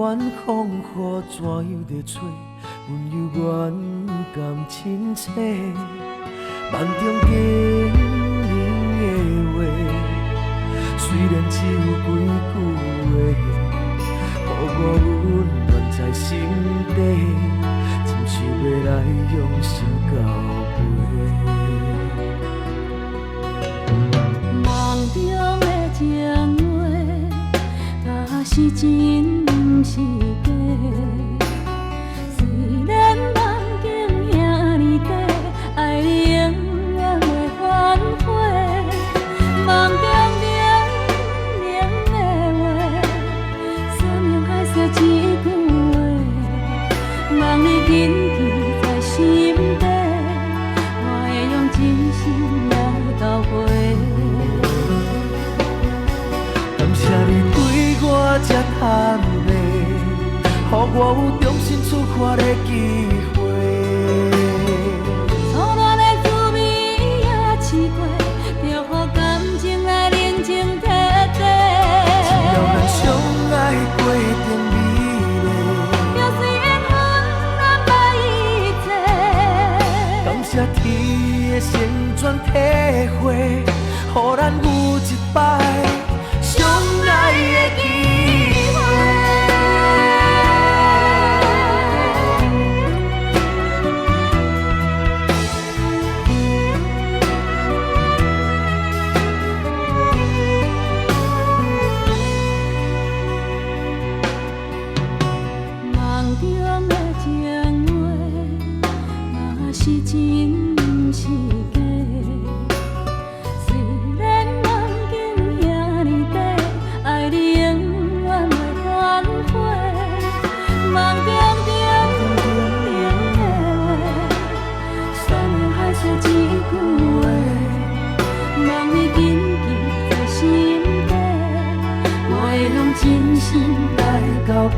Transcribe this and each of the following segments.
反风雨怎样在找？阮犹原甘亲切，梦中经年的话，虽然只有几句话，予我温暖在心底，真想要来用心交陪。梦中的情话，若是真，毋是假。虽然梦境遐尼短，爱你永远袂反悔。梦中冷冷的话，山盟海誓一句话，望你谨记在心底，我会用真心来交陪。感谢你对我这坦白，予我有重新出发的机会。初恋的滋味也试过，就予感情来冷静体体。只要咱相爱过程美丽，就算缘分难捌一切。感谢天的旋转体会，予咱有一摆相爱的机会。梦中的情话，若是真，毋是假。虽然梦境遐尼短，爱你永远袂反悔。梦中冷冷的话，山盟海誓一句话，望你谨记在心底，我会用真心来交陪。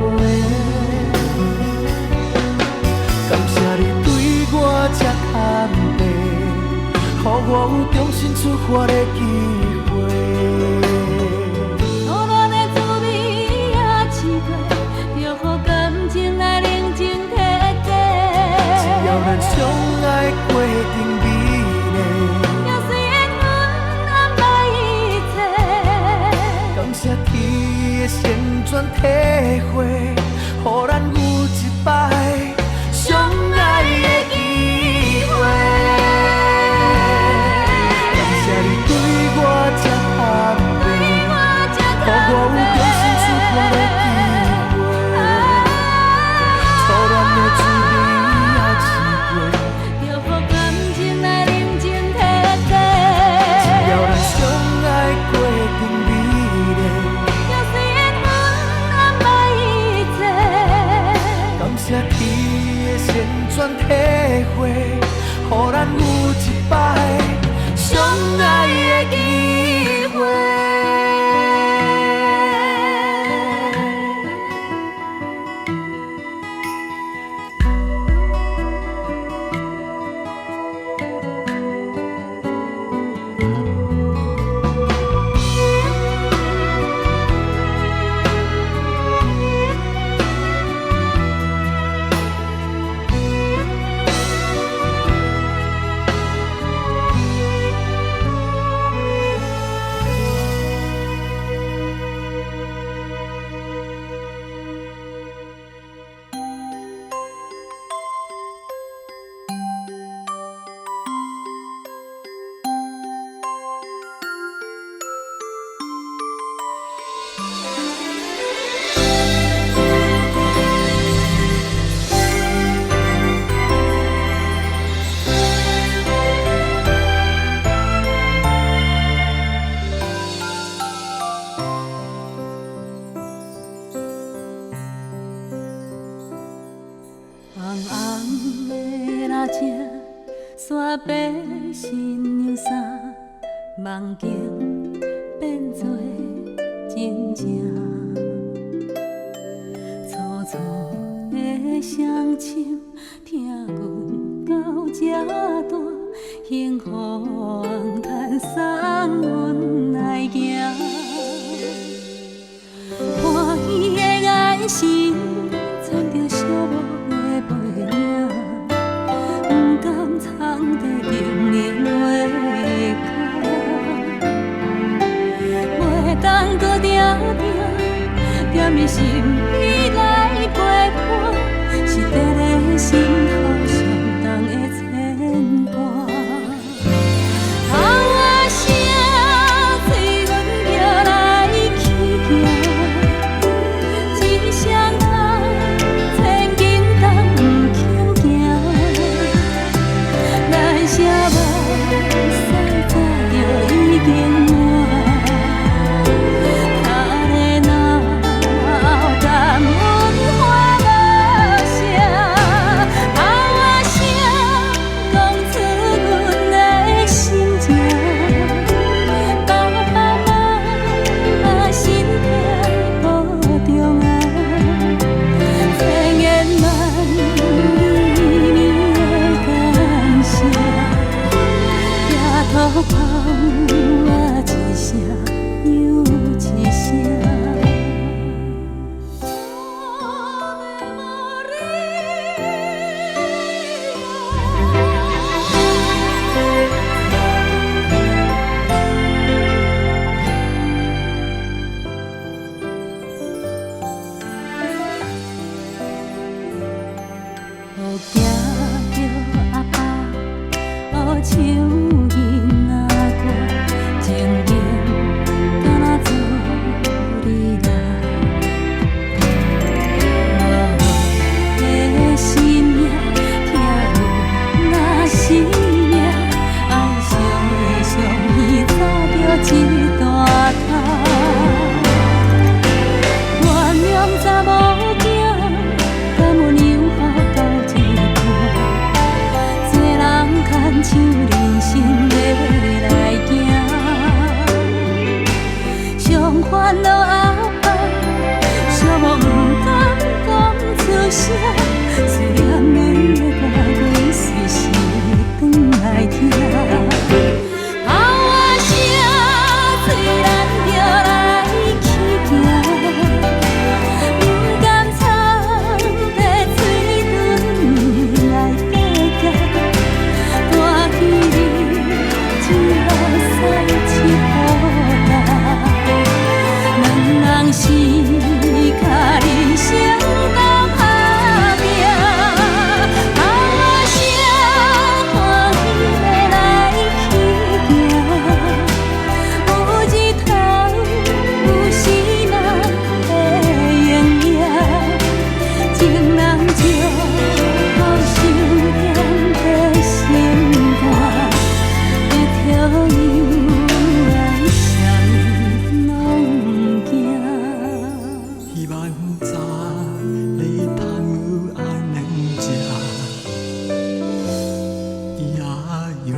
感谢你对我这坦白，予我有重新出发的机会。初恋的滋味也试过，就予感情来冷静体体。只要咱相爱过程美丽，就算缘分难捌一切。感谢天的旋转体会，予咱有一摆相爱的机会。感谢你对我这坦白，予我有重新出发的机会。初恋的滋味也试过，就予感情来冷静体体。只要咱相爱过程美丽，就算缘分难捌一切。感谢天的旋转体会，予咱有一摆相爱的机会。红红的蜡烛，山白新娘衫，梦境变作真正。粗粗的双手，听阮到这大，幸福红毯送阮来行。欢喜的眼神。惊着阿爸乌唱囡仔歌，情愿敢若做你人。我的心命听有那是命，爱上的上伊早着一大摊。原谅查某囝，敢有让好到一半，做人牵手人生要来行，上烦恼阿爸，寂寞不敢讲出声，思念阮的歌，阮随时转来听。后仔声，虽然着来去行，不甘藏在嘴唇来爬行，大气里只好使一步来，两人是脚人生同打拼。后仔声，欢喜要来去行，有日头，有时人会应影，情人就好想念的心肝，一条有爱谁拢惊。希望早日通有安能食，也有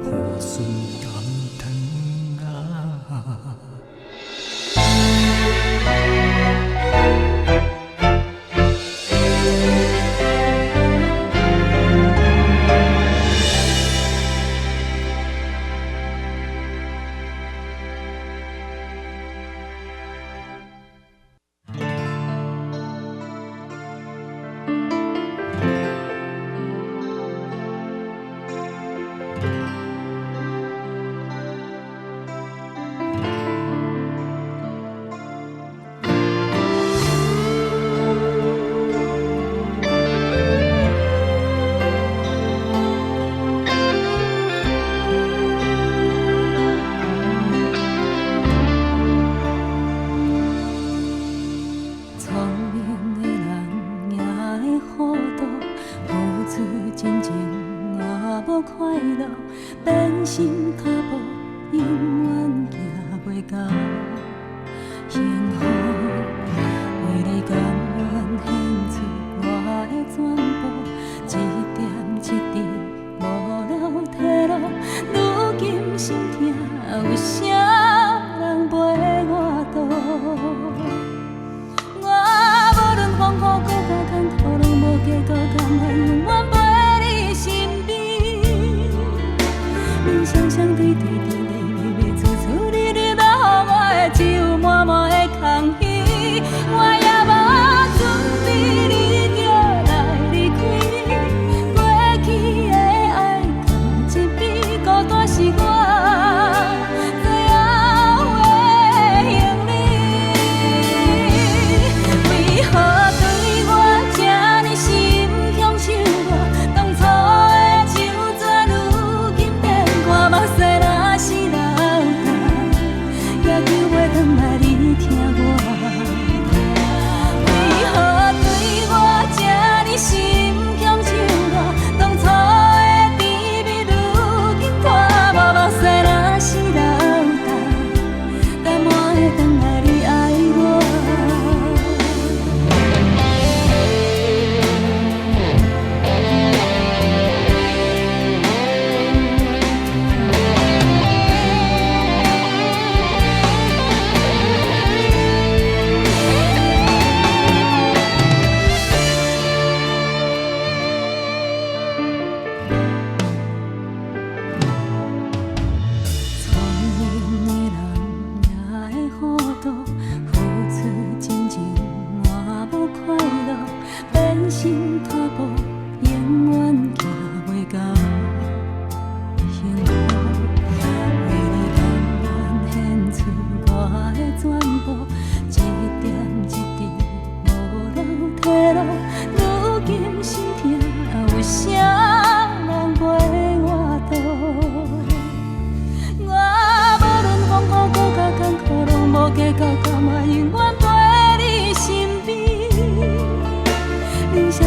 破笋甘汤啊。聪明的人也会糊涂，付出真情也无快乐，变心脚步永远行袂到幸福。为你甘愿献出我的全部，一点一滴无了退路，如今心痛，有啥人陪我渡？我无论风雨搁较艰苦，拢无结果，甘愿永远陪你身边。你想象的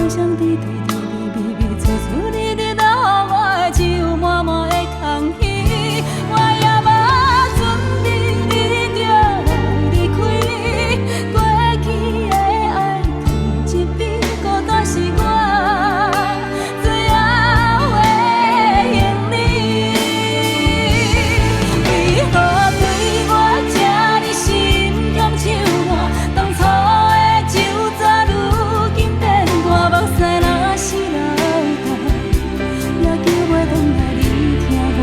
双滴滴滴滴微微处处你你留我的手，满满的空虚，我也无准备你就来离开，过去的爱放一边，孤单是我最后的行李。为何对我这呢心强手软？当初的旧纸如今变大，目屎若是流干，也叫我回来你听我。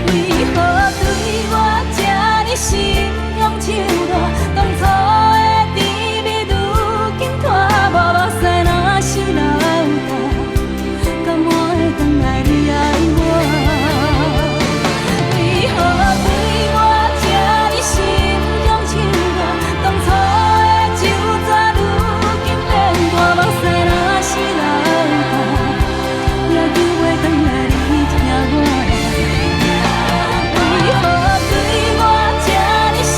为何对我这呢心强手软？当初的甜蜜如今拖无，目屎若是流干，敢我会回来你爱我？为何对我这呢心强手软？当初的旧纸如今变大，目屎若是流干，也叫我回来你听我。为何对我这呢心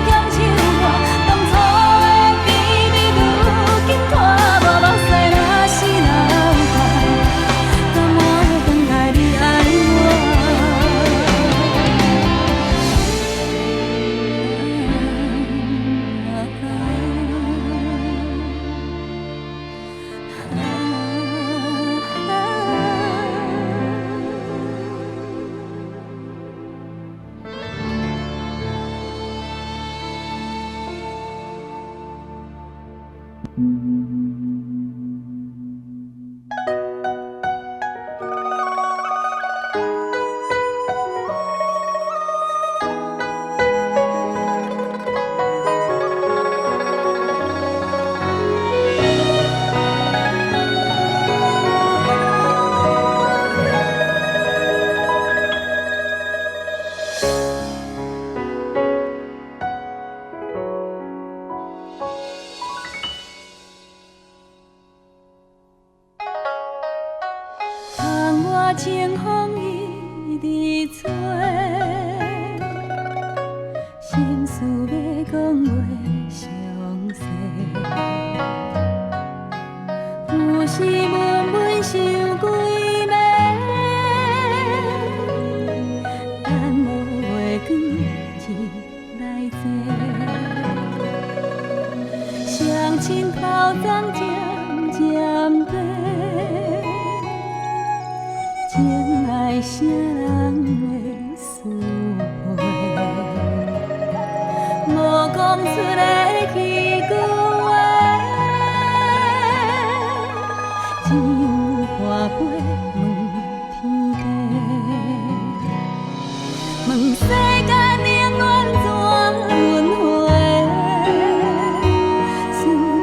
强手软？当初的甜蜜如今拖无，目屎若是流干，敢我会回来你爱窗外清风一直吹，心事要讲话详细，有时闷闷想几暝，等无月光日来坐，双亲头鬃渐渐白。情爱啥人会思会？无讲出来迄句话，只有花飞问天地，问世间永远怎轮回？事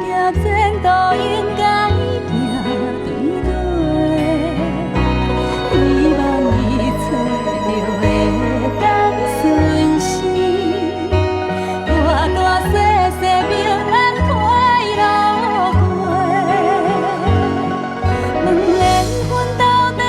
业前途应该行对对。希望你找到会当顺时，大大小小平安快乐过。问缘分到底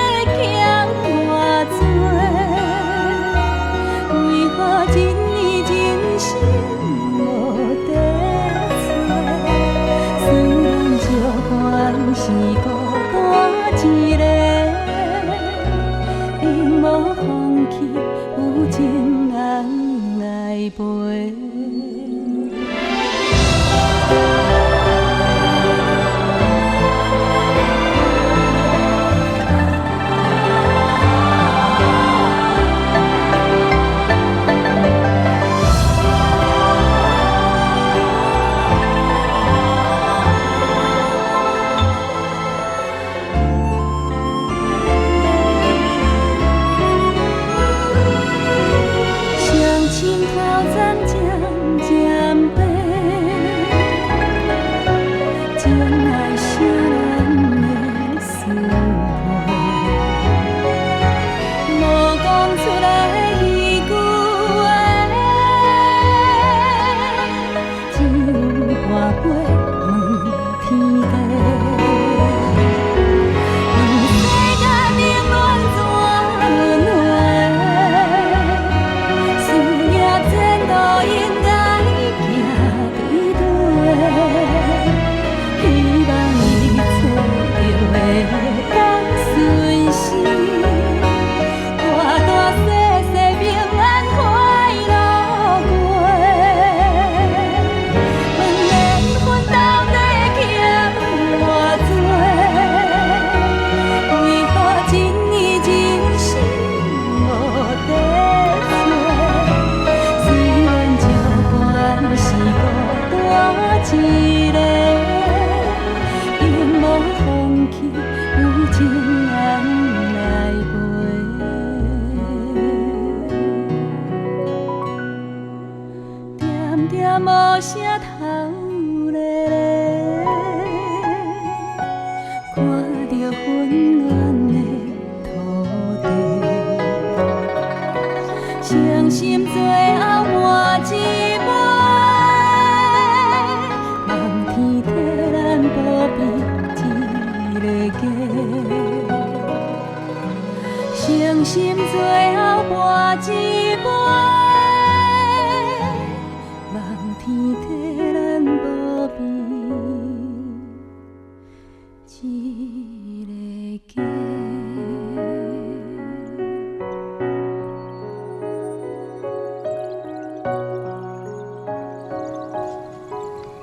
一个家。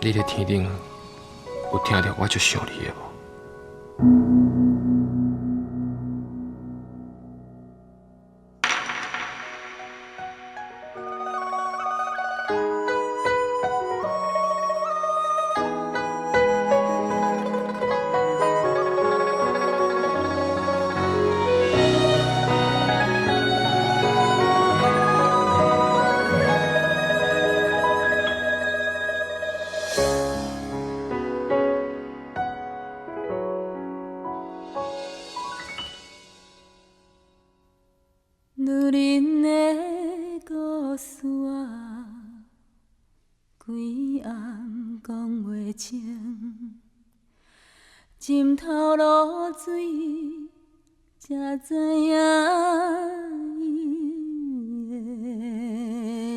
你伫天顶有听到我足想你的无？女人的故事啊，规暗讲话情，浸透露水，才知影伊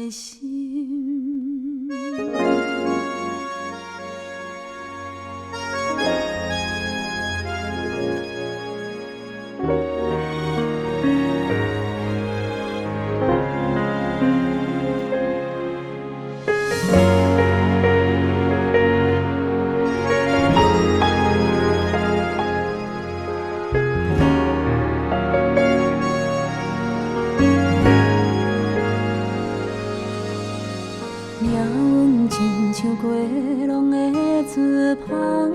的心。命运亲像过浪的船帆，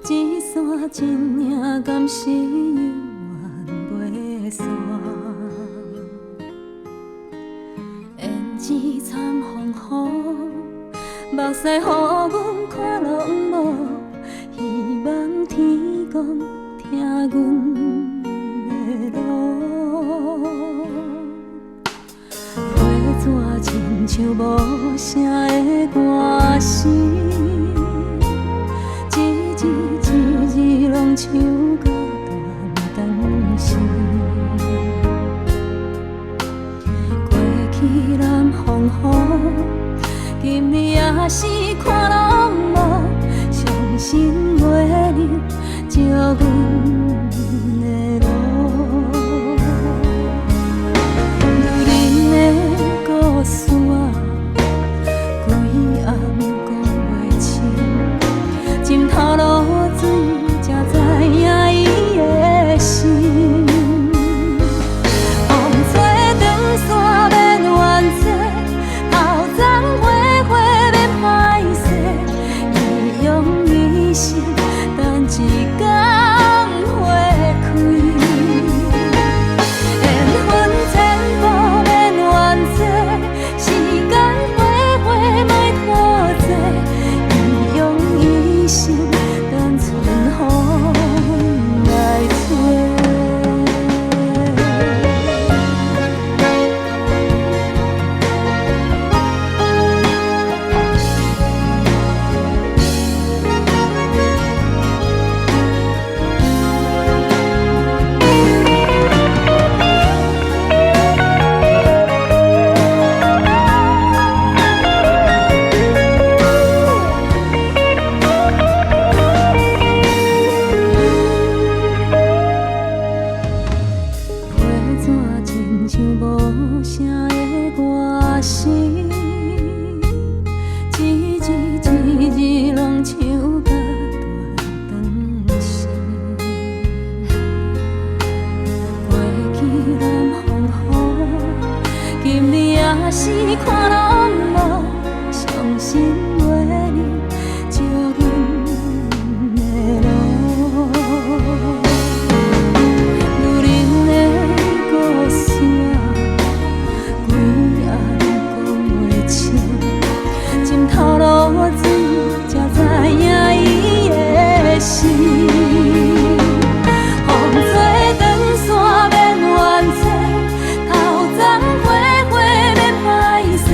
一线真领敢是永远袂散。胭脂惨风雨，目屎予阮看拢无，希望天公听阮的路。花纸亲像无声的歌声，一字一字拢唱到断肠时。过去南风雨，今日也是看拢无，相信袂能照阮的路。女人的故事啊，规暗讲袂清，浸透露水，才知影伊的心。风吹长线免怨嗟，头鬃花花免歹势，伊用一生等一天花开。缘分千步免怨嗟，时间花花莫拖济，伊用一生等春风来吹。花纸亲像无声的歌声，一字一字拢唱到断肠时。过去南风雨，今日也是看拢无，相信袂能照阮的路。女人的故事啊，规暗讲袂清，浸透露水，才知影伊的心。风吹长线免怨嗟，头鬃花花免歹势，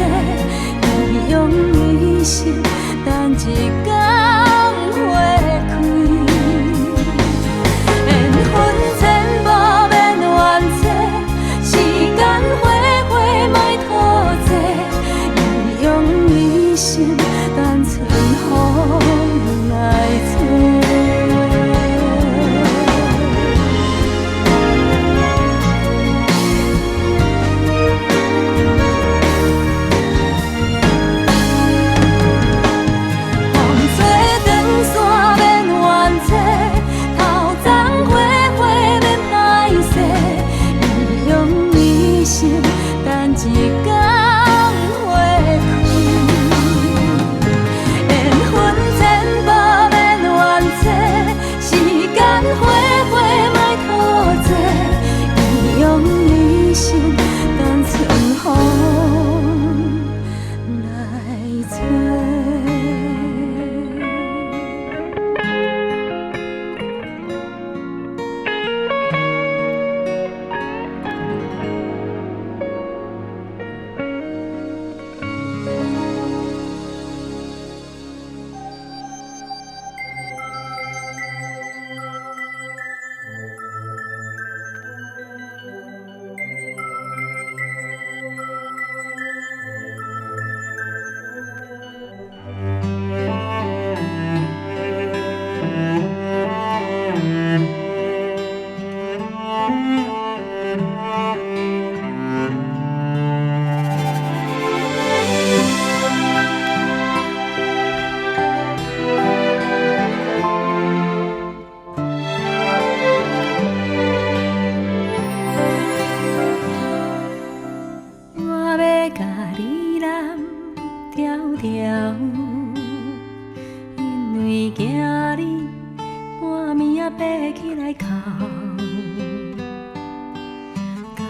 惊你半暝仔爬起来哭，甲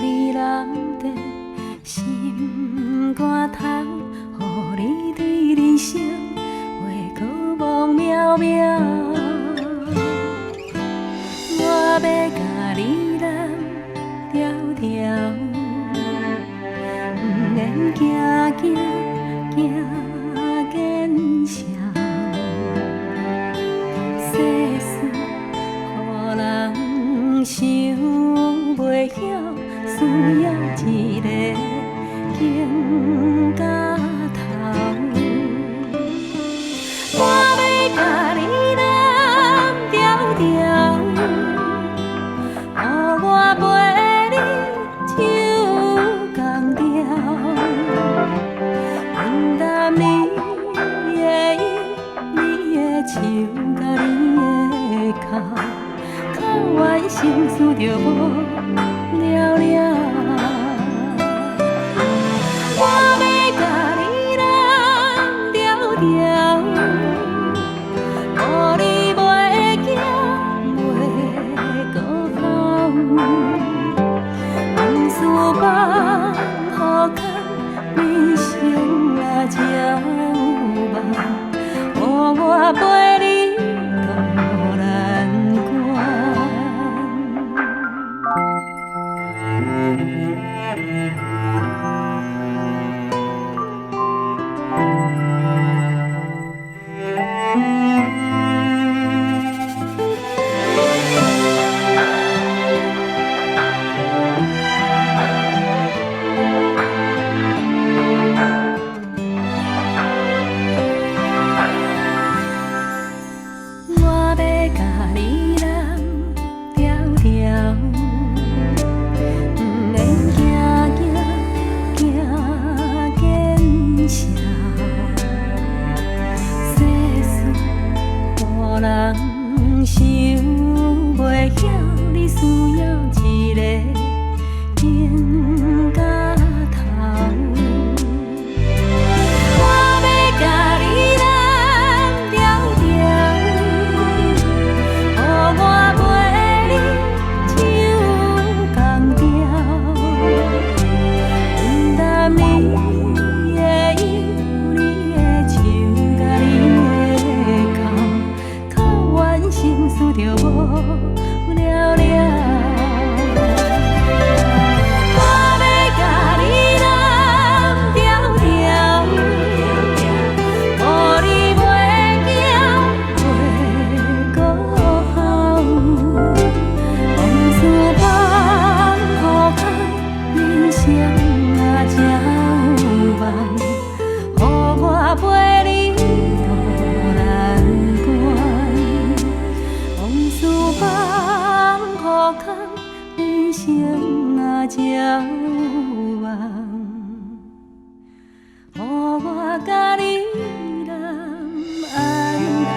你揽在心肝头，予你对人生话可望渺渺。我要甲你揽条条，不免惊惊惊见笑。世事予人想袂晓，需要一个经甲头。我要甲你揽条条，予我陪你手共调，分担你的忧，你的愁甲你的哭，哭完心事就无了了。我要甲你揽条条，予你袂惊袂孤孝，往事放好空，人生啊才有梦，予我陪你渡难关。我要甲你揽条条，不免惊惊惊见笑。世事予人想袂晓，你需要一个经甲头。我要甲你揽条条，予我陪你手共调，分担你的忧，你的愁甲你的哭，哭完心事就无了了。我要甲你揽条条，予你袂惊袂孤孝，往事放好空，人生啊才有梦，予我陪你渡难关。往事放好空，人生啊才有梦，予我甲你揽安安。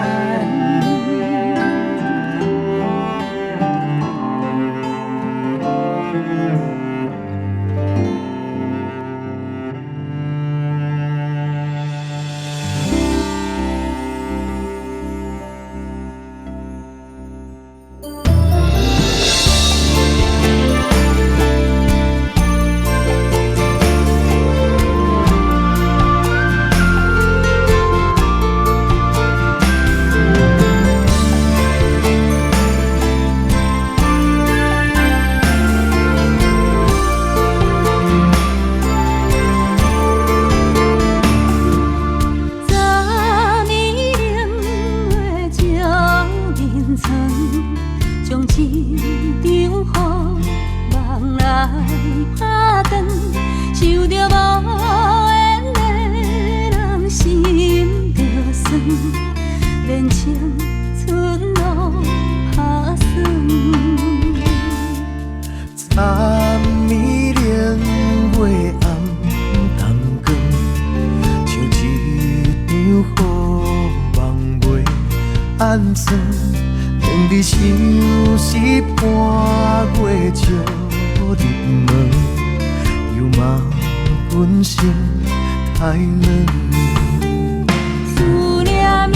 暗算，连你想是半月照入门，又嘛阮心太软。思念渺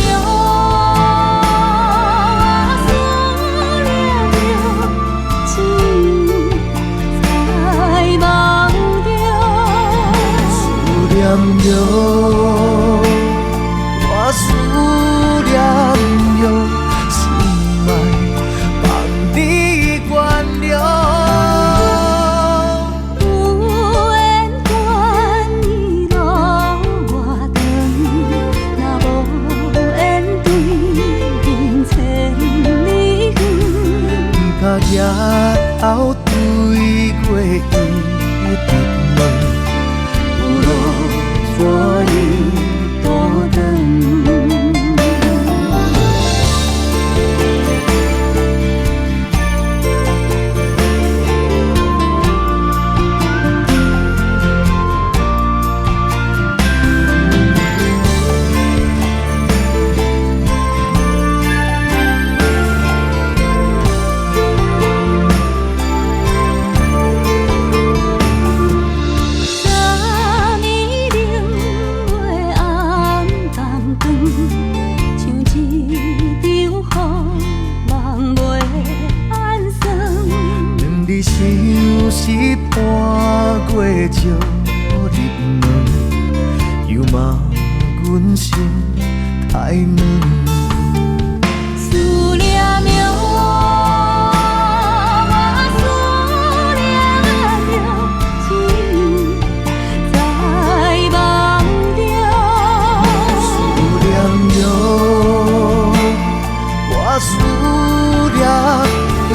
夜头对过伊直问，有路怎样倒转？是伴过石入门，又骂阮心太软。思念着我，思念着情，在梦中。思念着我，思念着。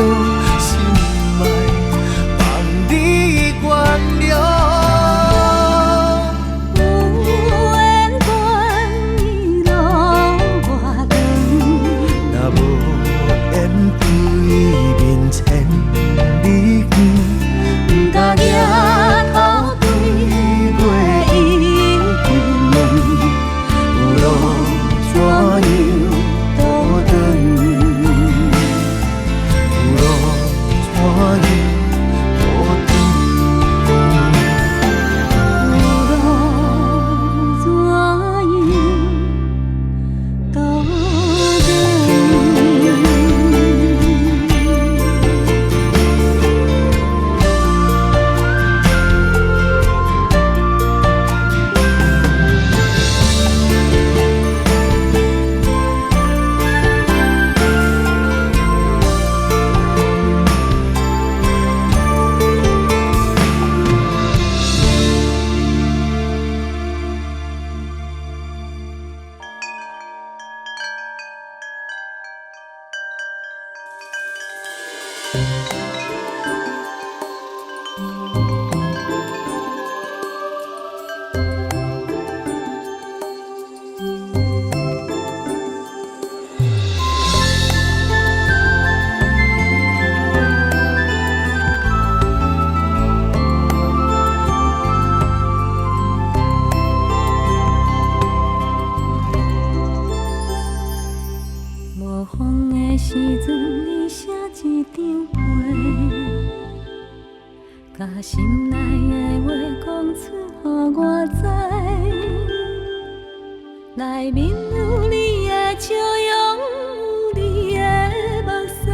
心内的话讲出，予我知。内面有你的笑容，有你的目屎，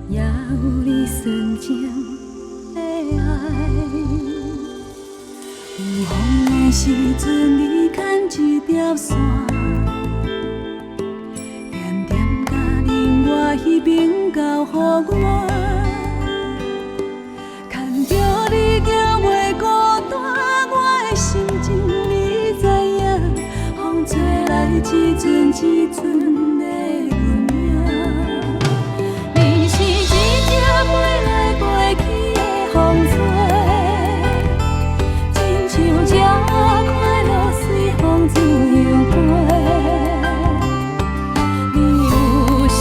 也有你纯情的爱。有风的时阵，你牵一条线，点点甲令我彼边交予我。你行袂孤单，我的心情你知影。风吹来一阵一阵的阮影，你是一只飞来飞去的风吹，亲像这快乐随风自由飞。你有时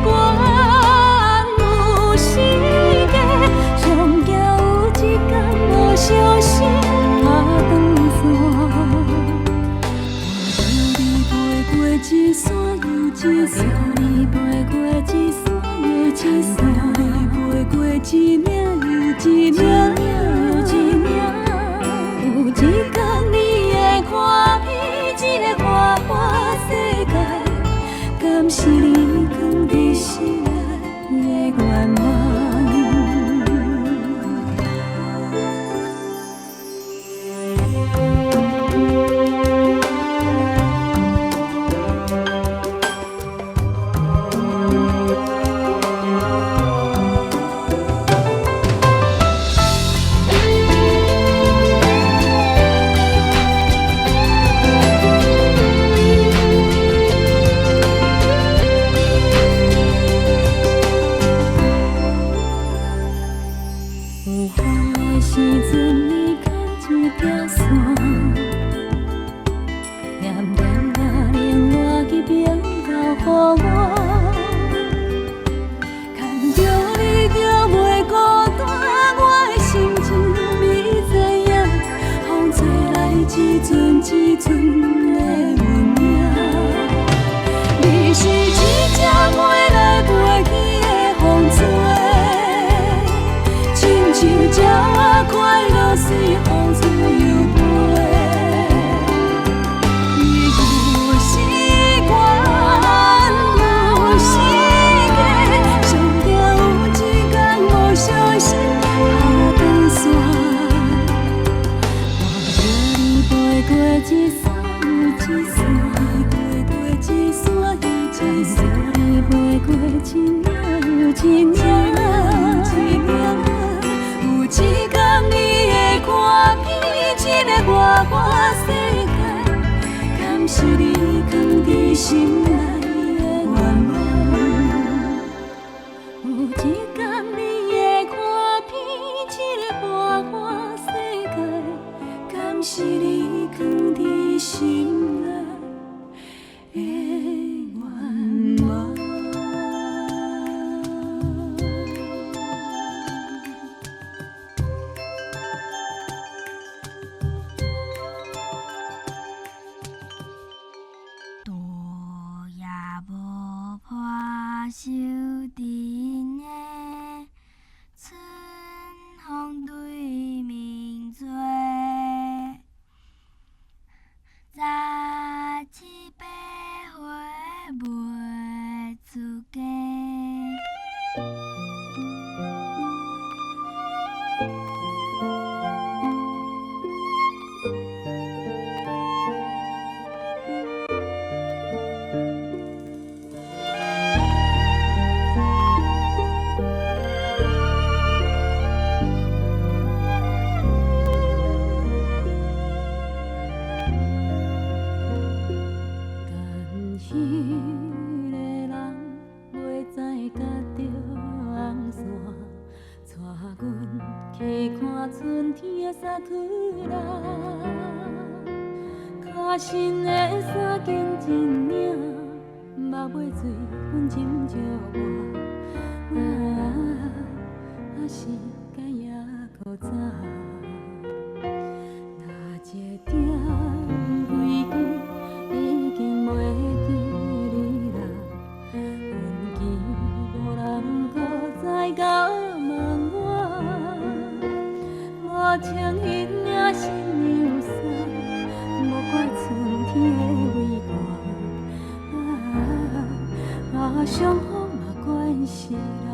我，有时假，上惊。小心打断线，我你飞过一山又一山，你飞过一岭又一岭。有一天你会看见这个花花世界，敢是你藏在心内的愿望？岁岁你飞过一领又一领，有一天你会看遍这个外外世界，敢是你藏在心内的愿望？有一天你会看遍这个外外世界，敢是你藏在心内的愿望？路也无破收阵的，春风对面吹，杂七八花袂出家。春天的沙土啦，脚身的衫紧一领，目尾水阮斟着我，是该也搁早。哪一点归去，已经袂记你啦，阮记无人搁再甲问我。无穿迄领新娘衫，无怪春天的微寒，伤风嘛关系啦。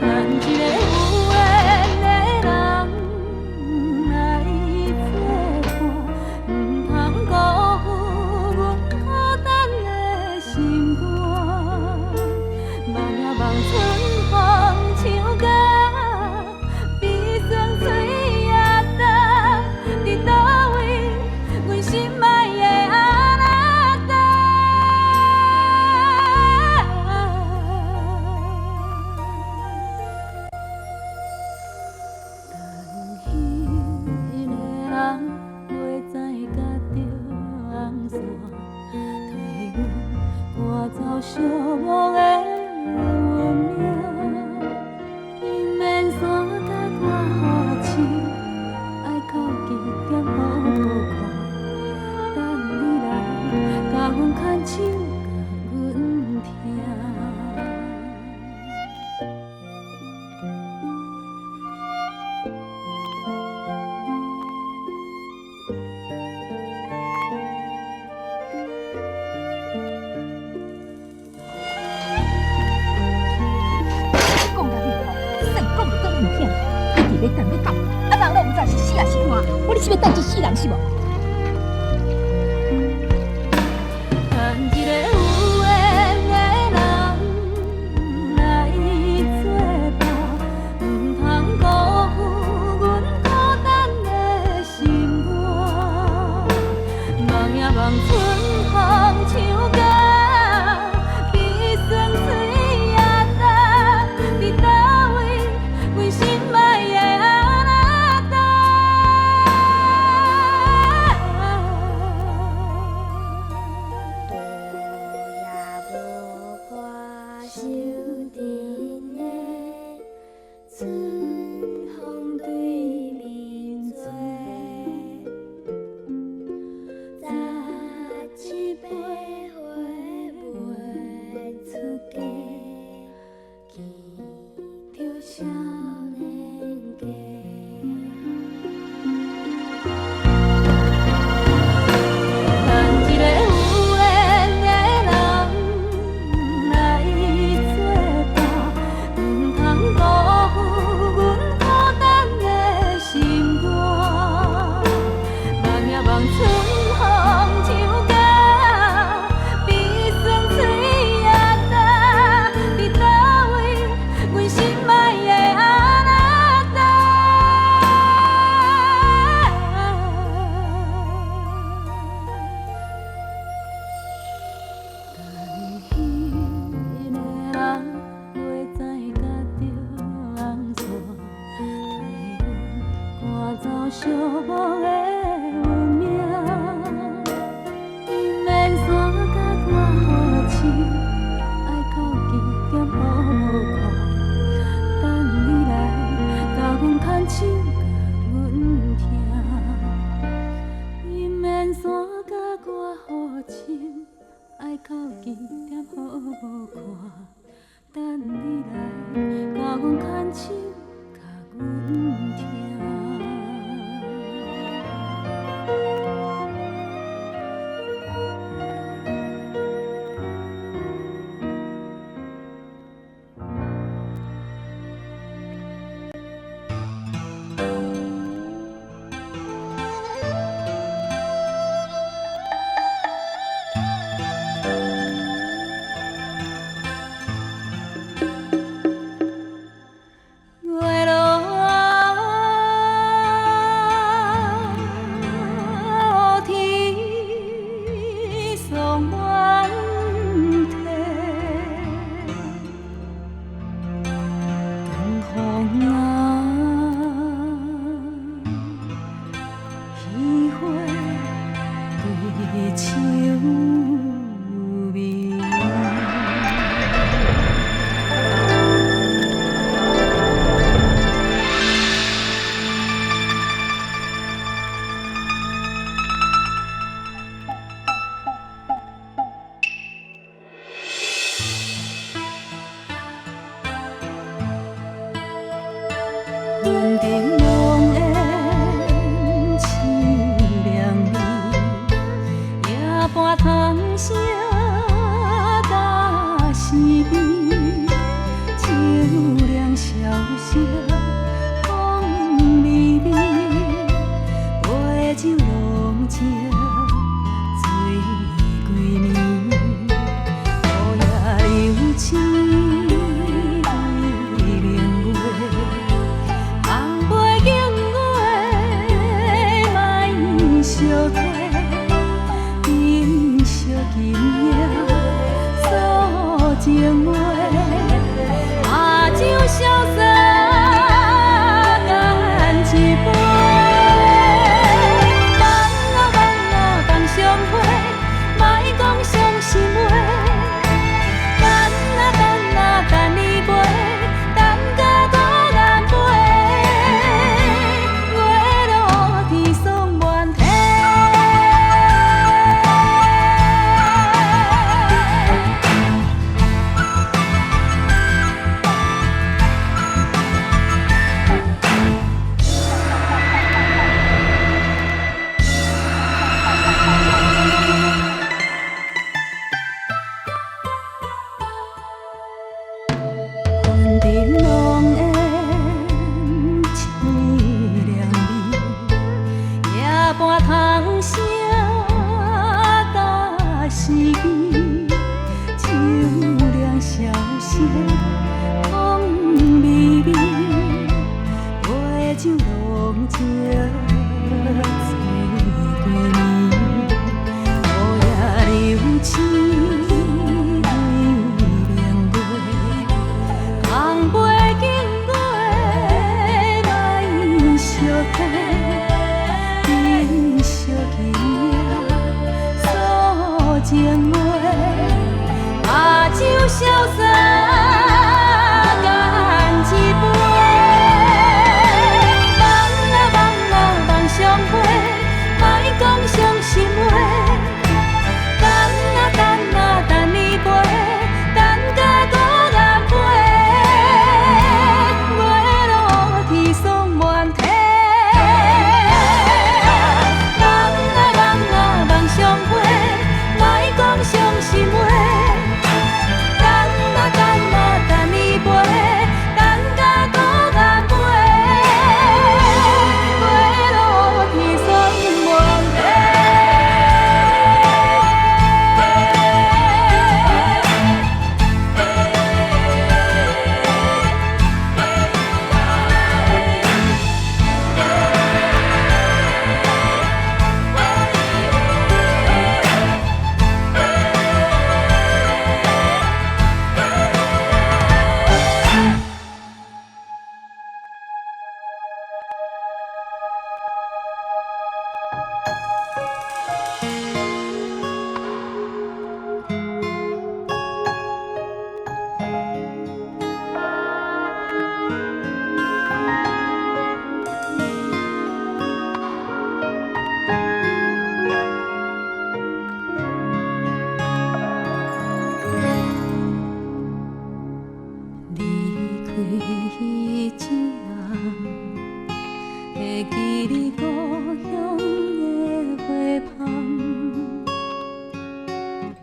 牵一个有缘的人来作伴，唔通辜负阮孤单的心肝。望呀望春风唱歌。寂寞的运命，迎面山甲我好情，爱靠近点好看，等你来甲阮牵手，甲阮听。你等你等，啊人拢毋知是死还是活，我你是要等一世人是无？牵一个有缘的人来作伴，唔通辜负阮孤单的心肝。望呀望春风唱歌。声打是你，秋凉萧萧风微微，杯酒浓情醉归暝，雨夜流星对明月，红背景月莫相替。今夜诉情话，把酒潇洒干一杯。放啊放相陪，莫讲伤心话。等啊等你飞，等甲孤雁飞，月落天霜满地。云沉浓烟，凄凉味，夜半通声打是你，秋凉萧萧风微微，杯酒浓情醉归暝，雨夜流星对明月。红背景月莫相替，今宵今夜诉情话，把酒潇洒干一杯。放相陪，莫讲伤心话。等你飞，等甲孤雁飞。月落天霜满地，梦相陪，莫讲伤心话。等你飞，等甲孤雁飞。月落天霜满地。离开这会记你故乡的花香，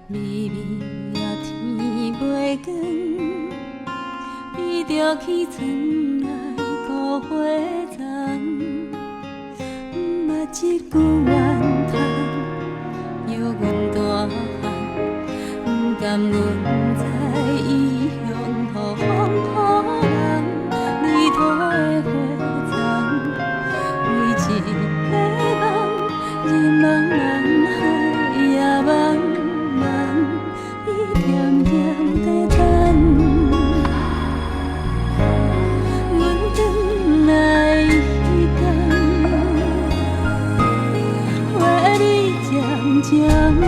微微啊天袂光，伊着起床来顾花丛，捌一句怨叹，摇阮大汉，不甘阮在异乡互风雨人，泥土的花丛，为一个梦，日茫茫海也茫茫，伊点点在等。阮转来迄天，月里渐渐红。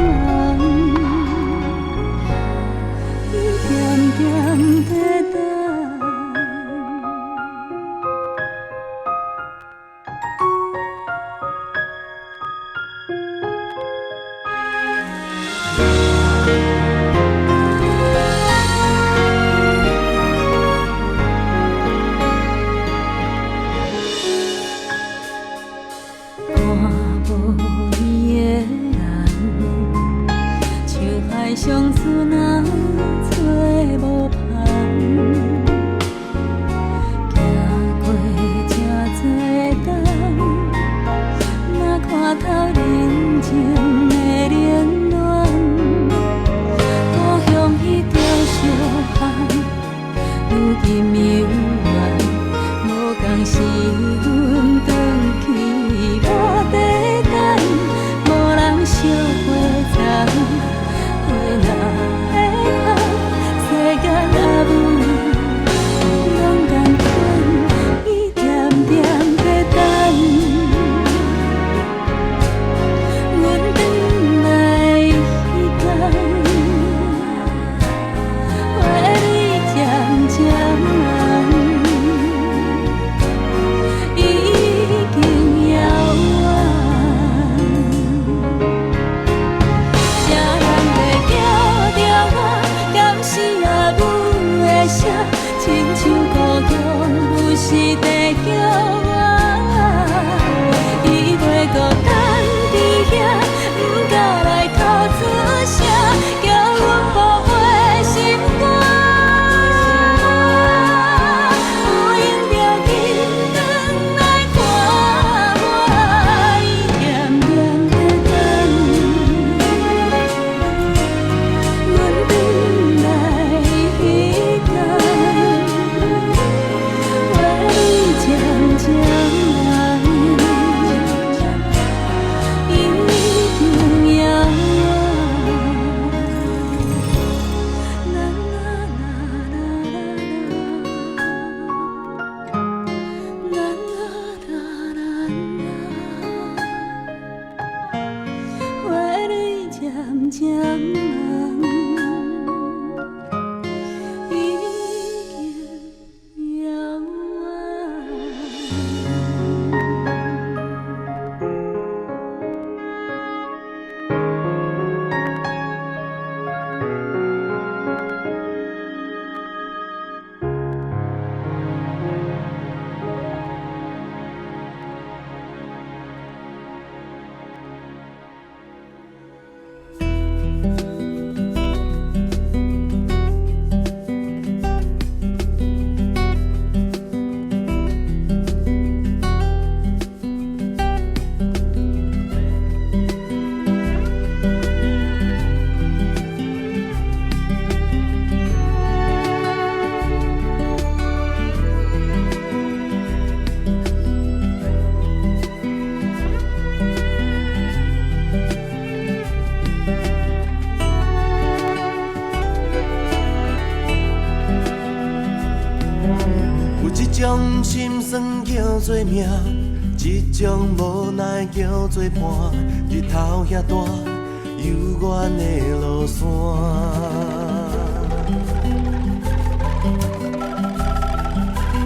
来相思若找无伴，行过这多冬，若看透人情的冷暖，故乡彼条小巷，如今犹原无共时阮转去我地等，无人烧花丛。花若会开，世间阿母拢甘愿，伊点点在等。阮转来彼间，花蕊渐渐红，已经遥远。谁人会叫着我？敢是阿母的声，亲像故乡有时地叫我，伊袂孤单伫遐，不敢来透出声，叫阮宝贝心肝。有闲着紧转来看我，伊点点在等。阮转来彼间，花蕊渐渐红，已经遥远。啦啦啦啦啦，啦啦啦啦，花蕊渐渐红，已经遥有一种心酸叫做命，一种无奈叫做伴。日头遐大，幽远的路线。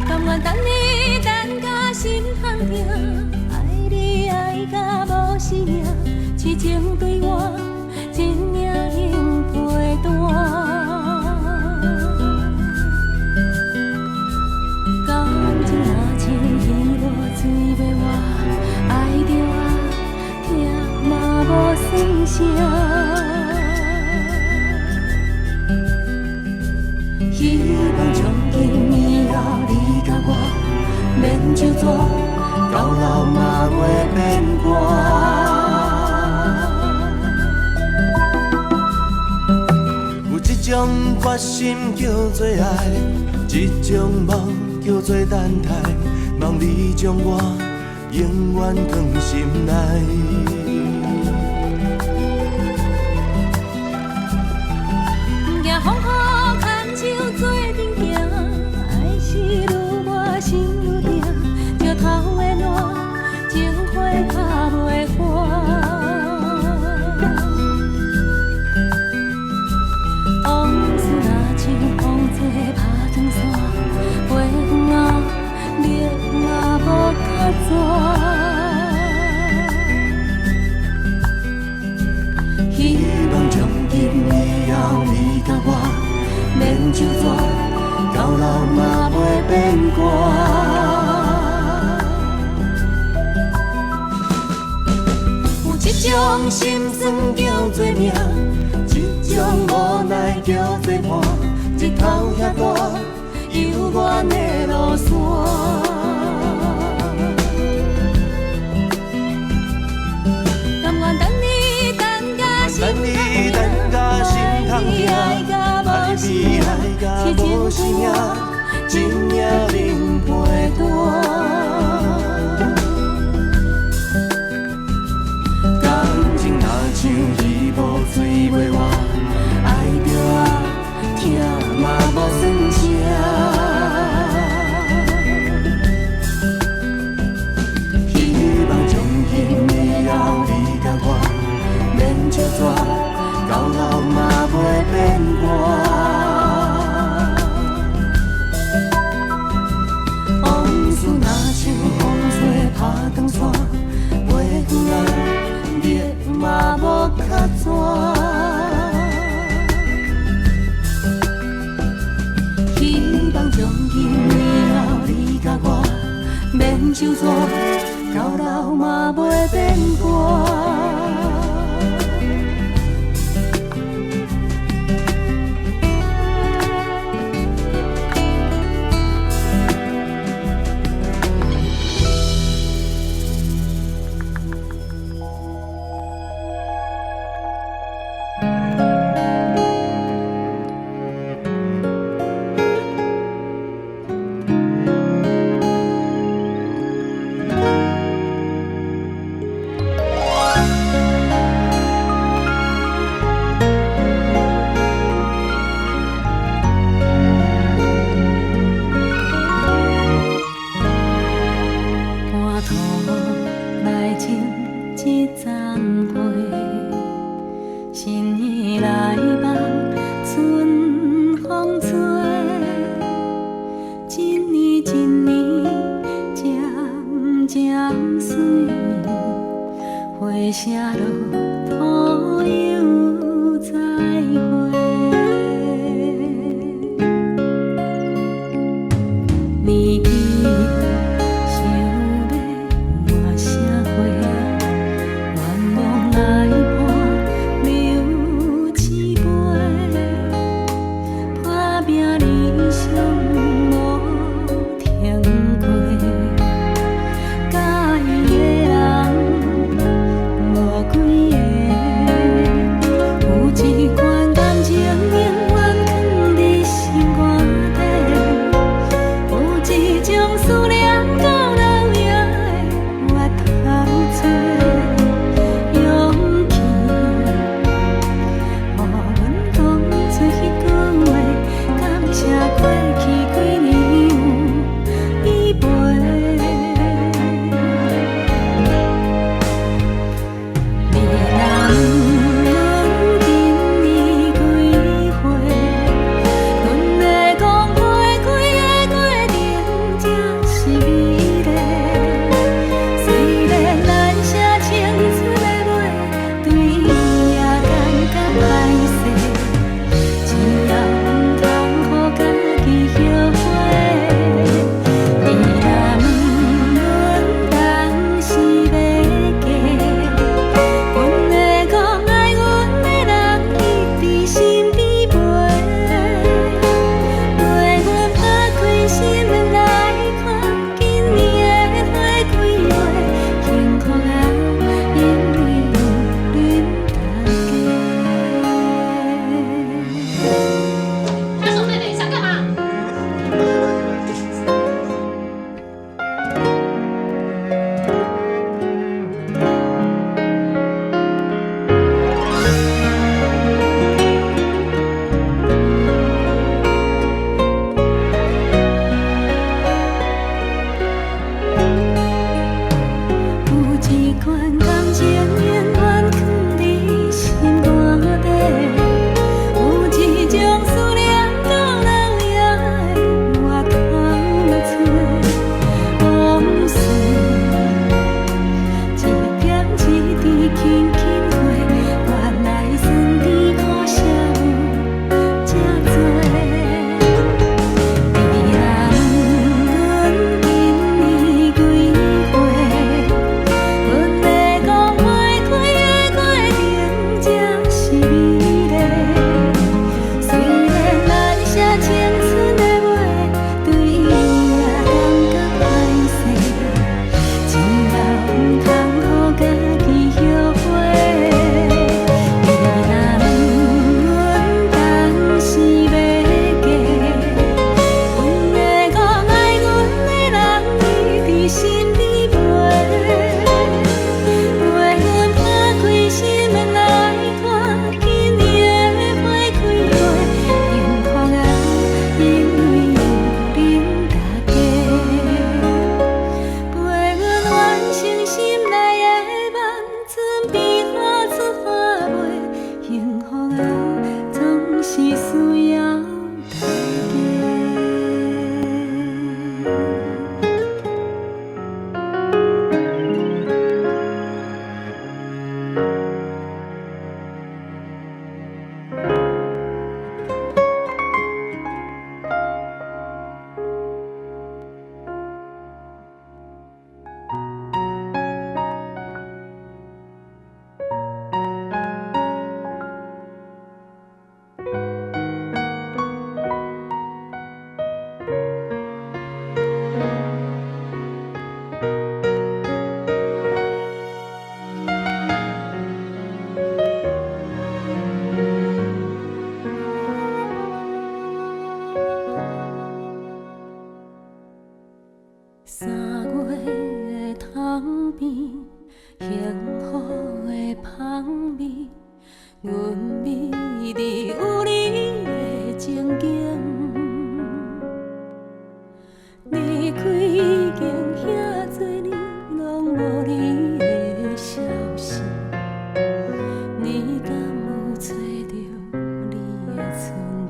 甘愿等你等甲心痛痛，爱你爱甲无时命，痴情对我真领永陪伴。感情若像鱼落水要活，爱着啊，疼嘛无算啥。希望从今以后你甲我免就错，到老嘛袂变有一种决心叫做爱，一种梦叫做等待，望你将我永远放心内。行风雨牵手做阵行，爱是愈磨心愈痛，石头的烂，情花拍袂花。往事若像风吹拍长线，飞远啊，热嘛无较绝。希望从今以后你甲我免就错，到老嘛袂变卦。有一种心酸叫做命，一种叫做伴，日头遐大，遥远的路线。等你等甲心痛痛，爱你爱甲无生命，真命能陪伴。感情若像鱼无嘴袂活，爱着啊，疼嘛无算啥。希望从今以后你甲我。免照纸，到老嘛袂变卦。往事若像风吹拍断线，袂远啊，热嘛无较逝。希望从今以后你甲我免照纸，到老嘛袂变卦。归。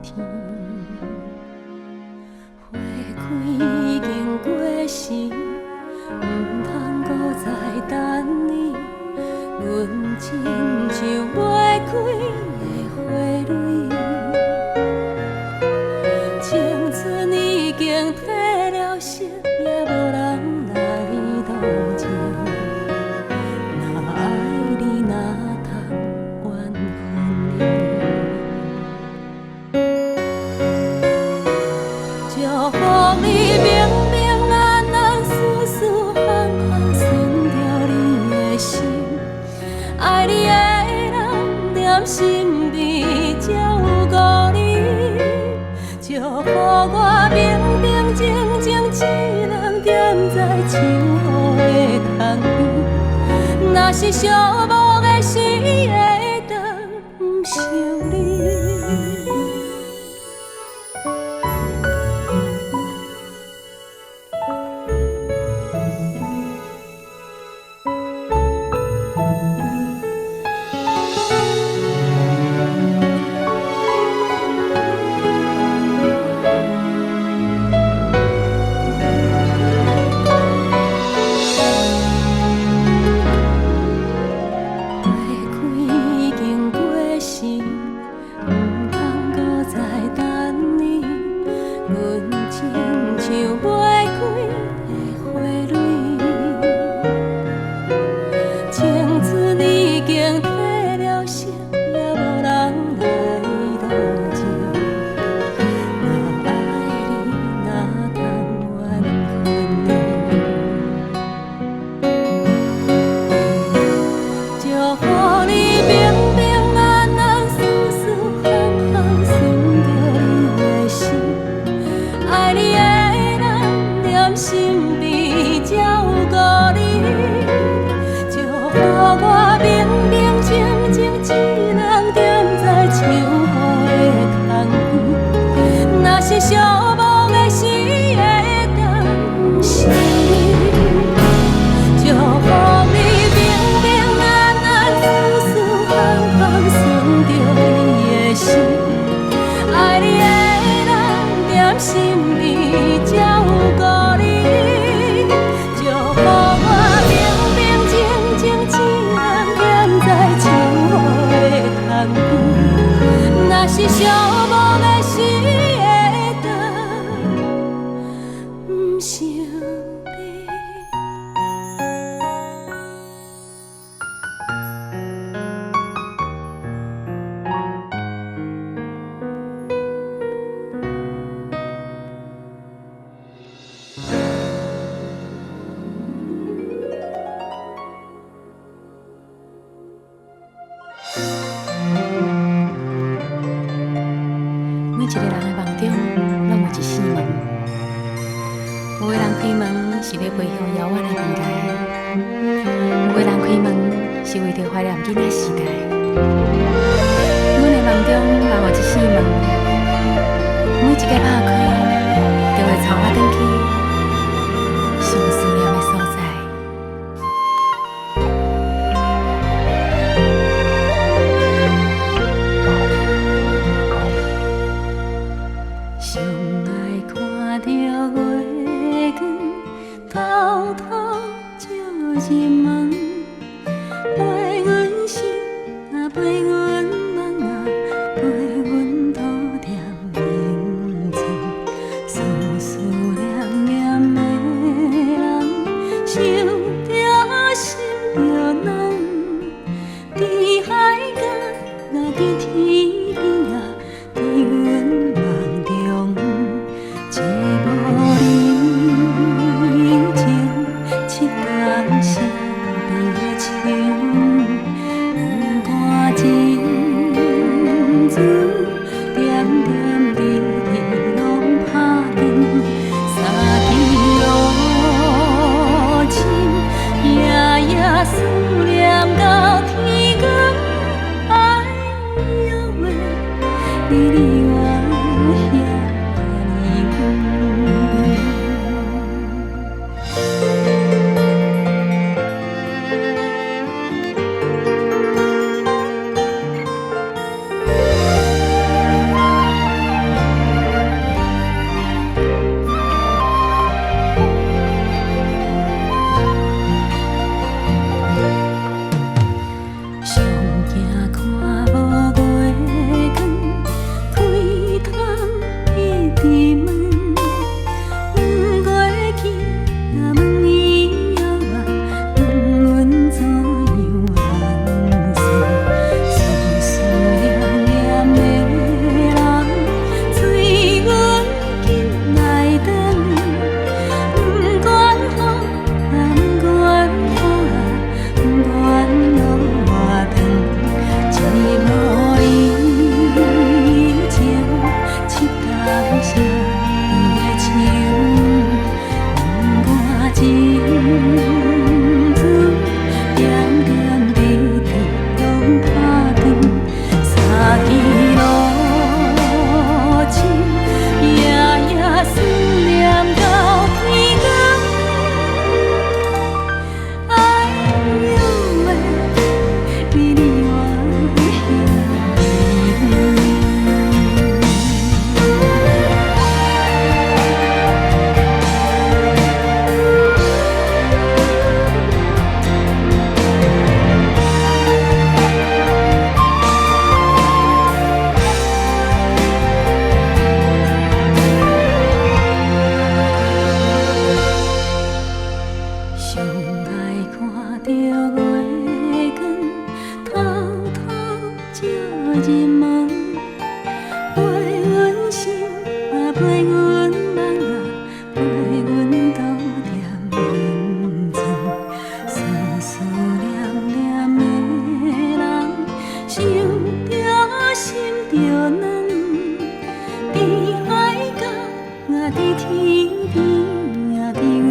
天。花开已经过时，唔通搁再等你。阮亲像未开的花蕊，青春已经褪了色，也无人来同情。若爱你，哪通怨恨你？祝福你平平安安、舒舒服服，顺着你的心。爱你的人踮心边，才有顾你。祝福我平平静静，只能踮在树雨的窗边。若是寂寞的时，会当想你。每一个人的梦中，拢有一扇门。有的人开门是要飞向遥远的未来，有的人开门是为着怀念囡仔时代。阮的梦中嘛有一扇门，每一个打开，就会带我转去上思念的所在。上爱看着月光偷偷照入梦，陪阮心啊，陪阮梦啊，陪阮度点眠床。思思念念的人，想着心着浓。伫海角啊，伫天边啊，伫阮梦中，寂寞人情七段声。陪阮梦啊，陪阮倒点眠床，思思念念的人，想着心着软，悲哀甲啊伫天边啊，伫阮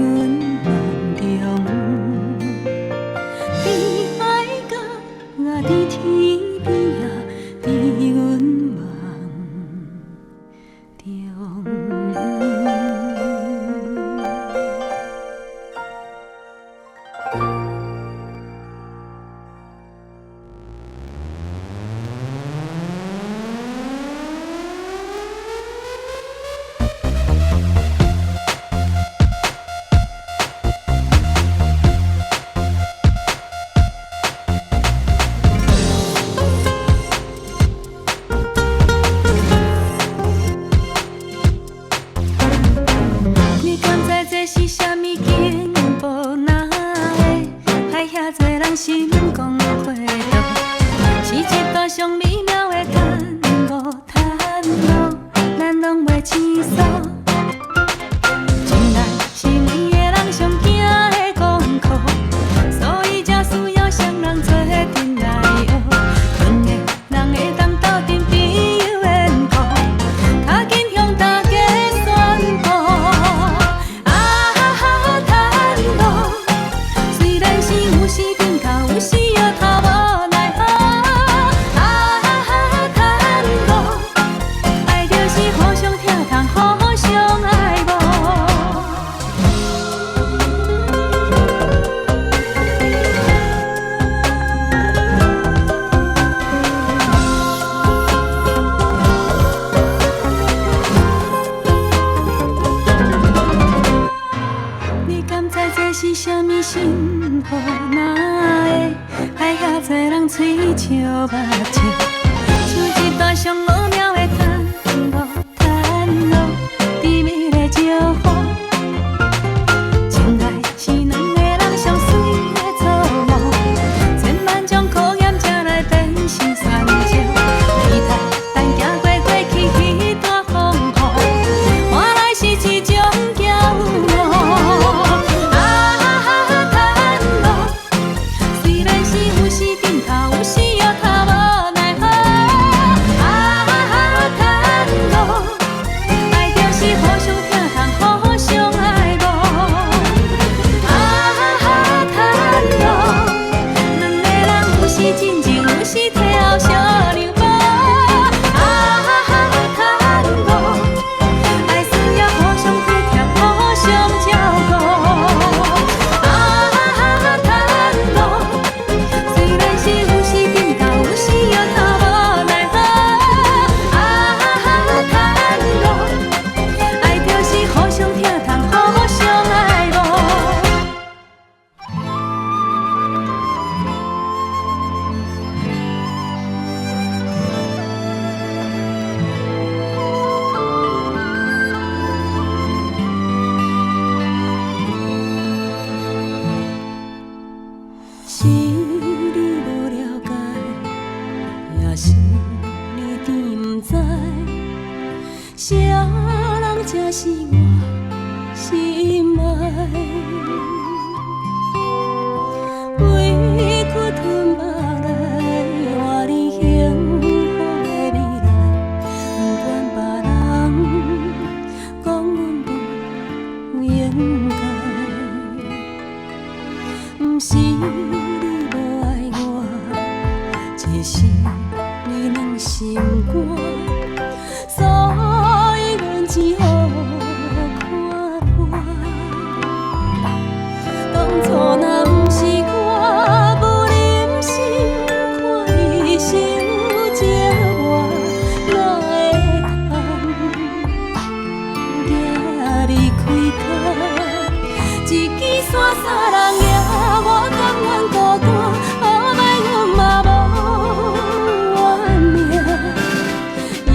梦中，悲哀甲啊伫天边啊，伫阮梦中。你敢知这是啥物景无哪的？害遐多人心讲花朵，是一段上美妙的探无探路，咱拢袂青疏。情爱是每个人上惊的功课，所以才需要双人做阵来学。两个人会当斗阵朋友缘故，较紧向大家宣布。虽然是有时顶头，有时又头无奈何。探路，爱就是互相疼痛，互相爱慕。你敢知这是啥物幸福哪会？害遐多人嘴笑目笑，像一段上美妙的探路，甜蜜的招呼。情爱是两个人上水的错误，千万种考验才来变成酸椒。期待咱行过过去彼段风雨，换来是一种骄傲。探路，虽然是有时顶头，有时又头无奈何。探路，爱就是互相疼痛，互相爱慕。探路，两个人有时真情，有时体后小两步。探路，爱需要互相体贴，互相照顾。探路，虽然是有时顶头，有时又头无奈何。探路，爱就是互相疼痛，互相爱慕。是你无了解，也是你甜不知，啥人才是我心爱？委屈吞目来，换你幸福的未来，不管别人讲阮不应该。不是你无爱我，这是你软心肝，所以阮只好看破。当初若不是我无忍心看你受折磨，哪会通行离开他？一支伞三人行，我甘愿孤单，好歹阮嘛无怨命，犹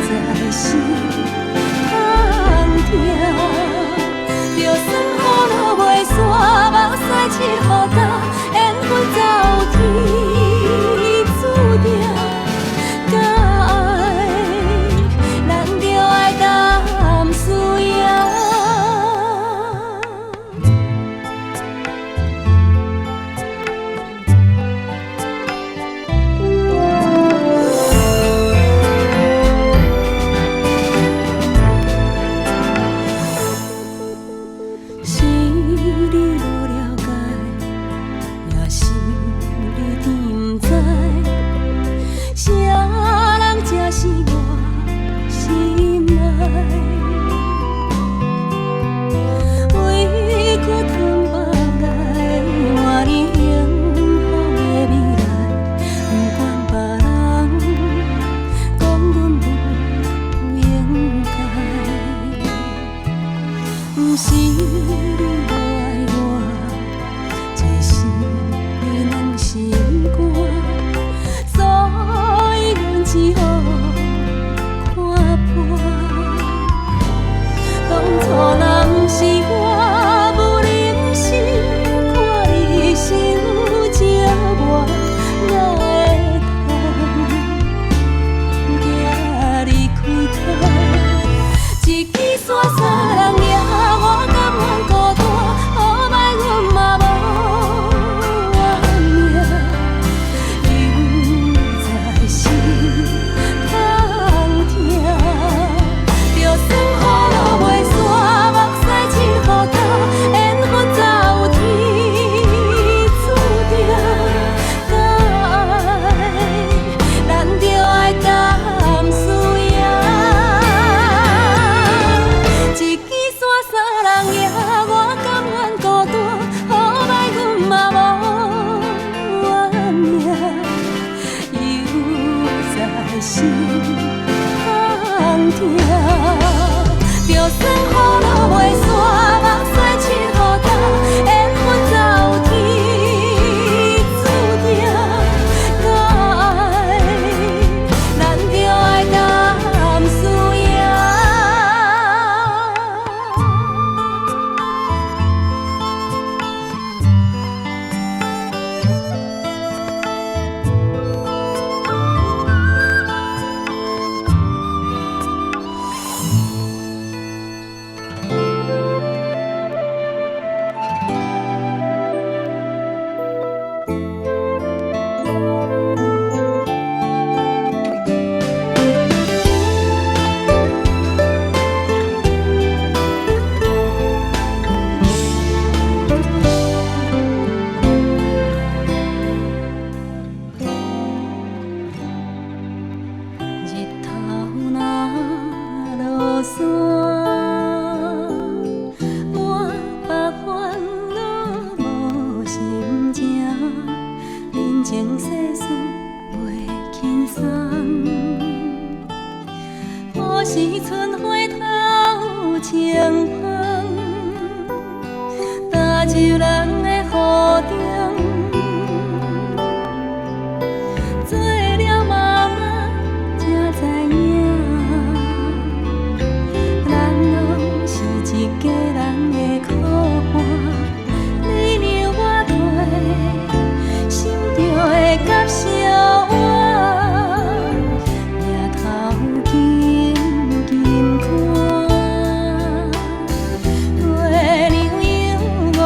在心空痛。就算雨落袂散，目屎拭予干，缘分早有天注定，敢爱咱就爱到。痛，就算雨落袂煞，目屎拭予干，缘分走天注定，该咱就爱淡输赢。日头若落山，满腹烦恼无心情，人情世事袂轻松。何时春花透清风，踏入人的雨中。做了妈妈才知影，咱拢是一家人的苦伴。你让我对，心就会甲烧我，额头紧紧看，月亮圆圆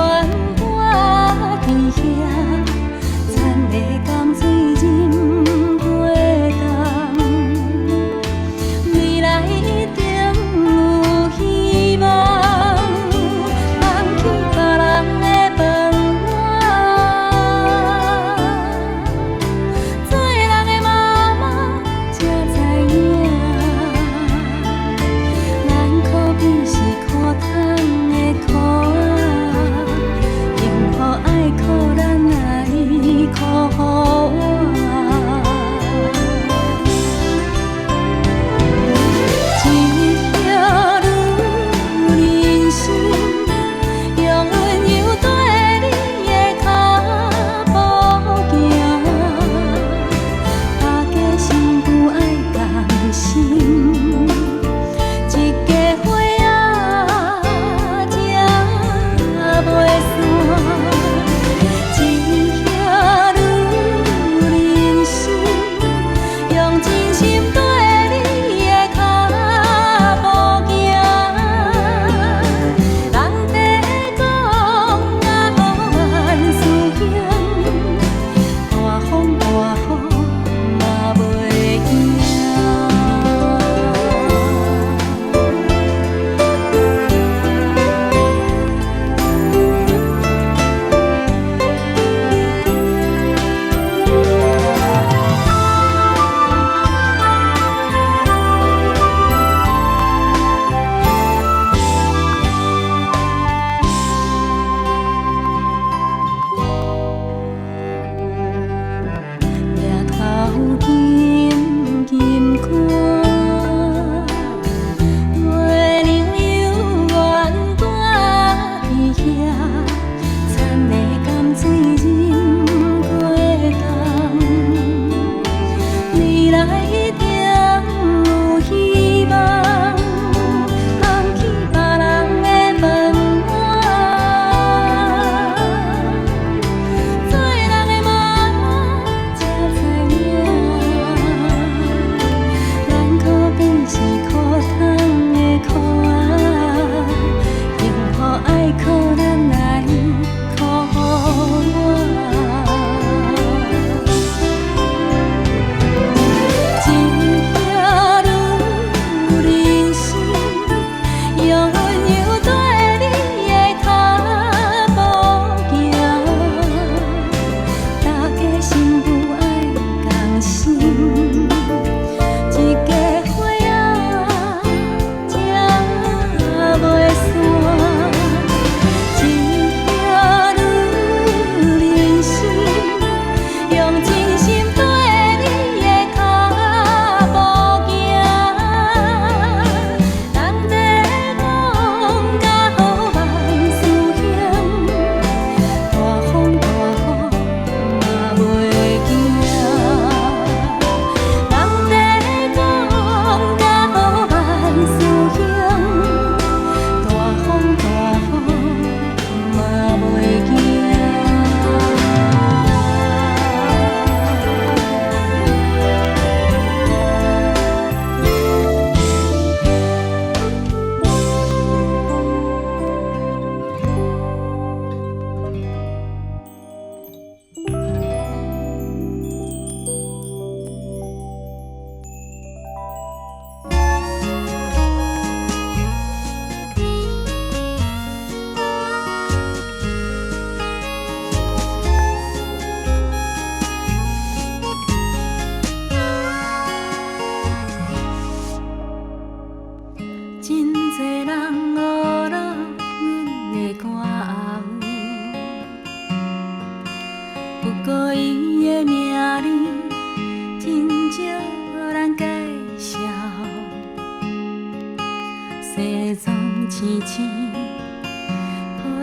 星星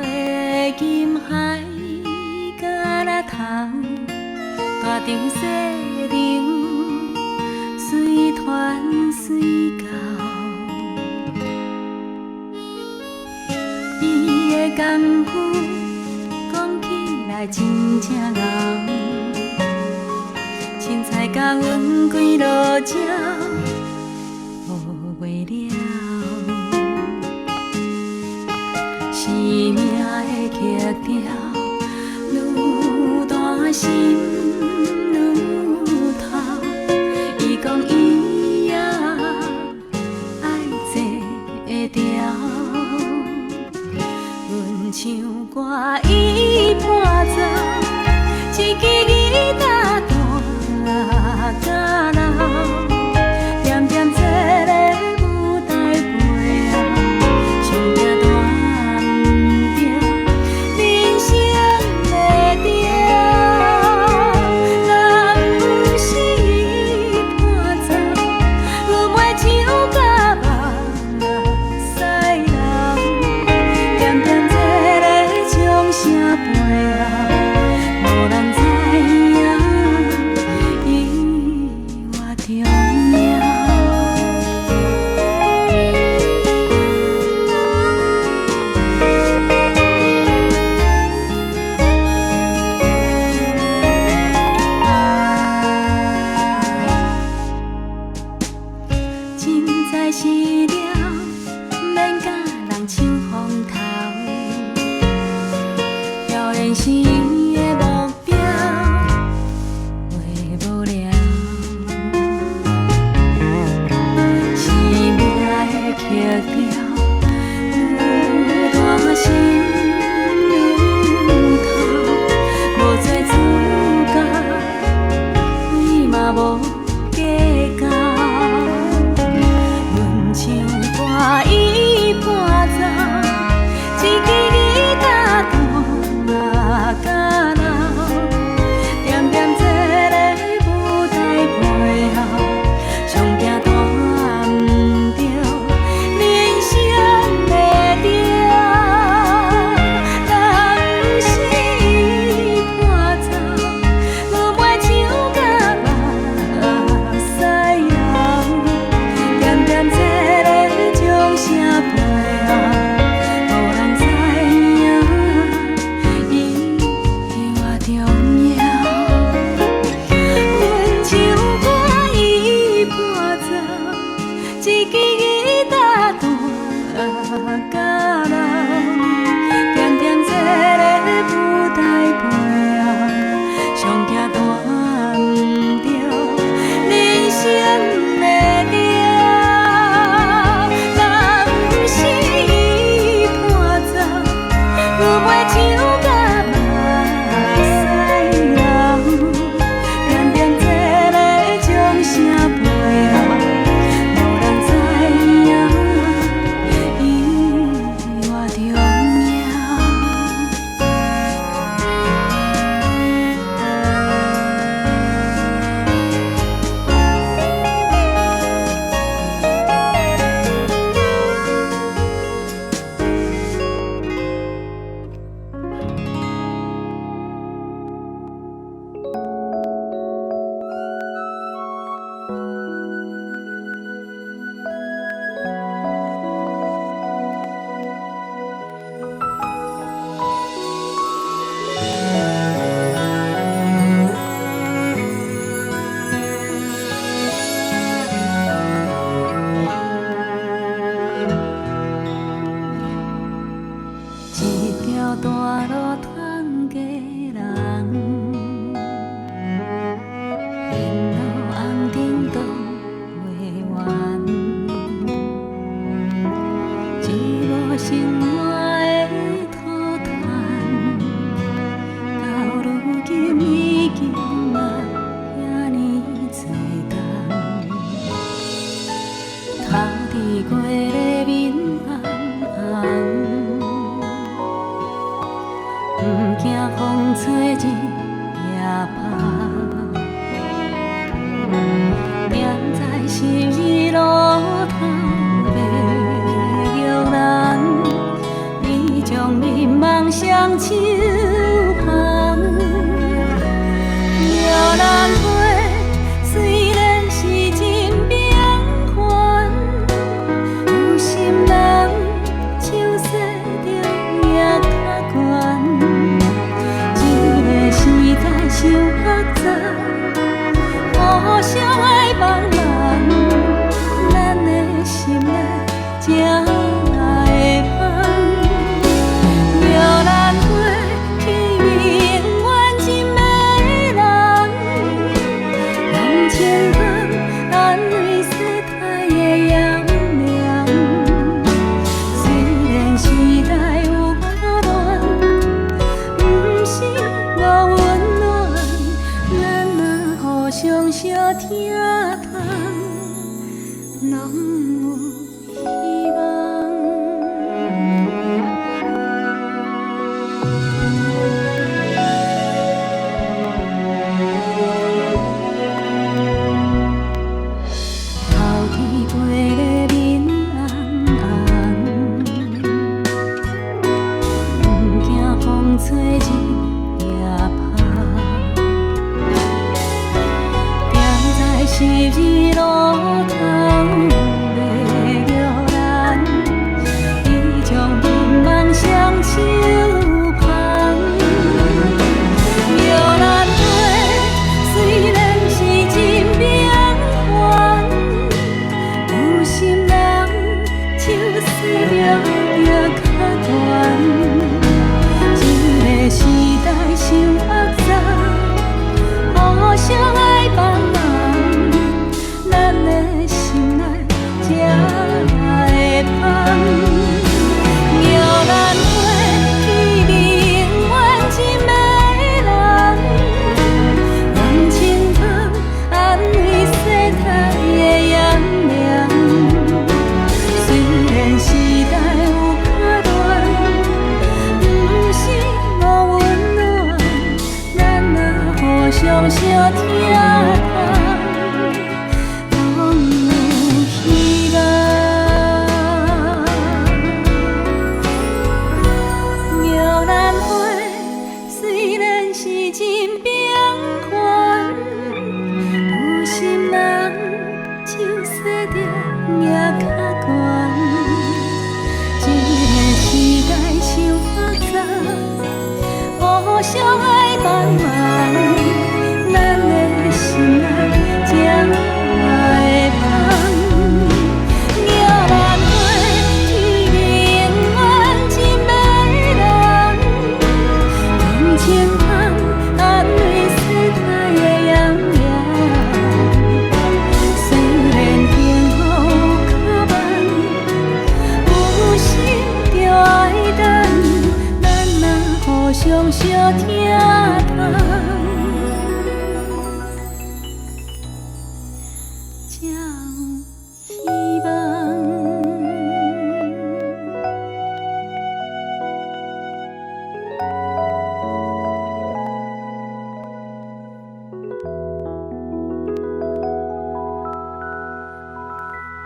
飞金海，敢若虫，大场小场，随传随到。伊的功夫讲起来真正硬，凊彩甲阮几落鸟学袂了。生命的曲调，愈大心愈痛。伊讲伊也爱这条，阮唱歌伊伴奏，一支吉他弹到老，点点坐咧舞台背后，上惊大。是路头白玉兰。手旁，摇篮花虽然是真平凡，有心人手洗着也较悬。这个时代伤复杂，互相爱帮忙，咱的心内才会芳。摇篮花去永远真迷人，人情香安慰世态的炎凉。虽然时代有较乱，不是无温暖，咱若互相相听通，拢有希望。头天飞咧面红红，不惊风吹日夜晒。踮在昔日路头的摇篮，伊将眠梦双手旁。摇篮花虽然是真平凡，有心人手洗着也较悬。这个时代伤复杂，互相爱帮忙，咱的心内才会芳。摇篮花去永远真迷人，人情香安慰世态的炎凉。虽然时代有较乱，不是无温暖，咱若互相相听通，拢有希望。摇篮花虽然是真平凡，有心人手洗着也较悬。这个时代伤复杂，互相爱帮忙，咱的心内才会芳。摇篮花去永远真迷人，人情香安慰世态的炎凉。虽然幸福较慢，有心就爱等，咱若互相相听通，才有希望。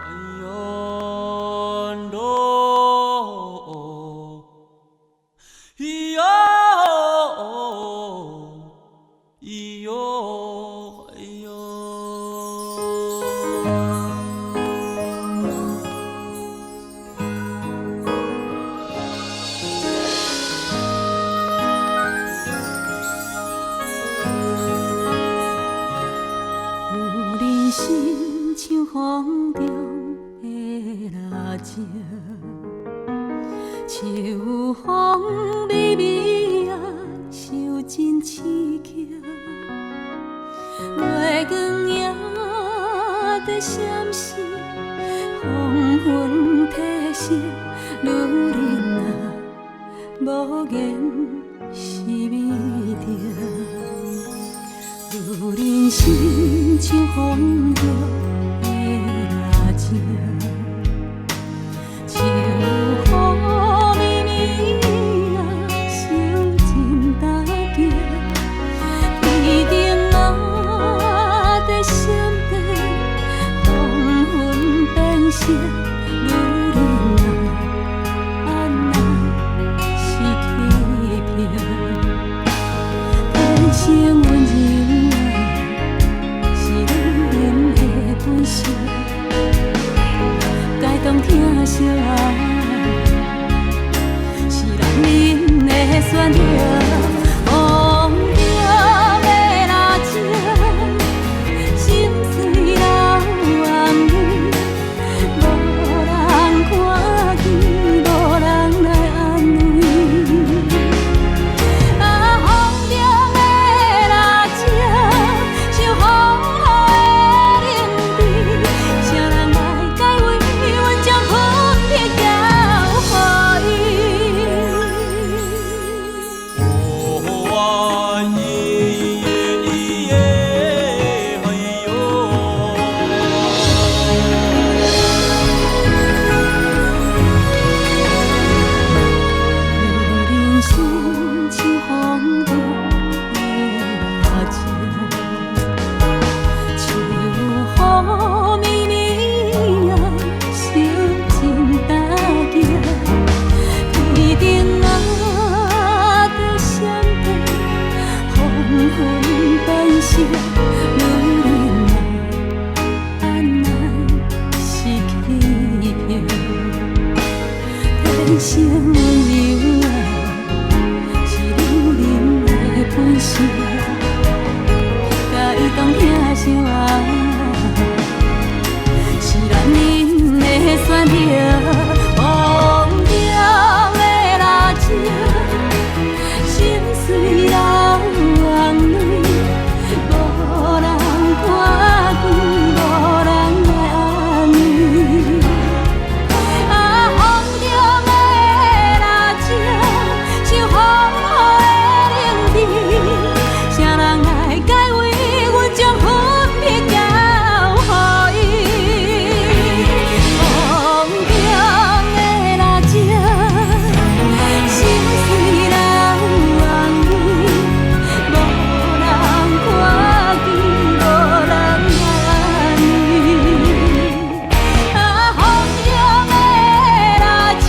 哎呦咯，咿哟，咿哟，哎呦。有人心像风中的蜡烛，秋风微微啊，伤真刺激。月光也在闪烁，黄昏褪色，女人啊，无言是美丽。有人心像风中的蜡烛，秋风微微啊，伤真大惊。天顶啊在闪电，黄昏变色，女人啊，安那是欺骗？酸着风中的蜡烛，心碎流红泪，无人看见，无人来安慰。啊，风中的蜡烛，像风雨的冷滴，谁人来解围？阮将分别交予伊。哦啊咿耶咿耶嘿哟，人生像风中的蜡烛，像雨绵绵啊，伤真大惊。天顶啊，在闪电，风云变色，女人啊，安难是气命。天生温柔啊，是女人的本性，甲伊同疼惜啊，是男人的选择。风中的蜡烛，心碎流红泪，无人看见，无人来安慰。啊，风中的蜡烛，像风雨的冷滴，谁人来解围？阮将分别交予伊。风中的蜡烛，心碎流红泪，无人看见，无人来安慰。啊，风中的蜡烛，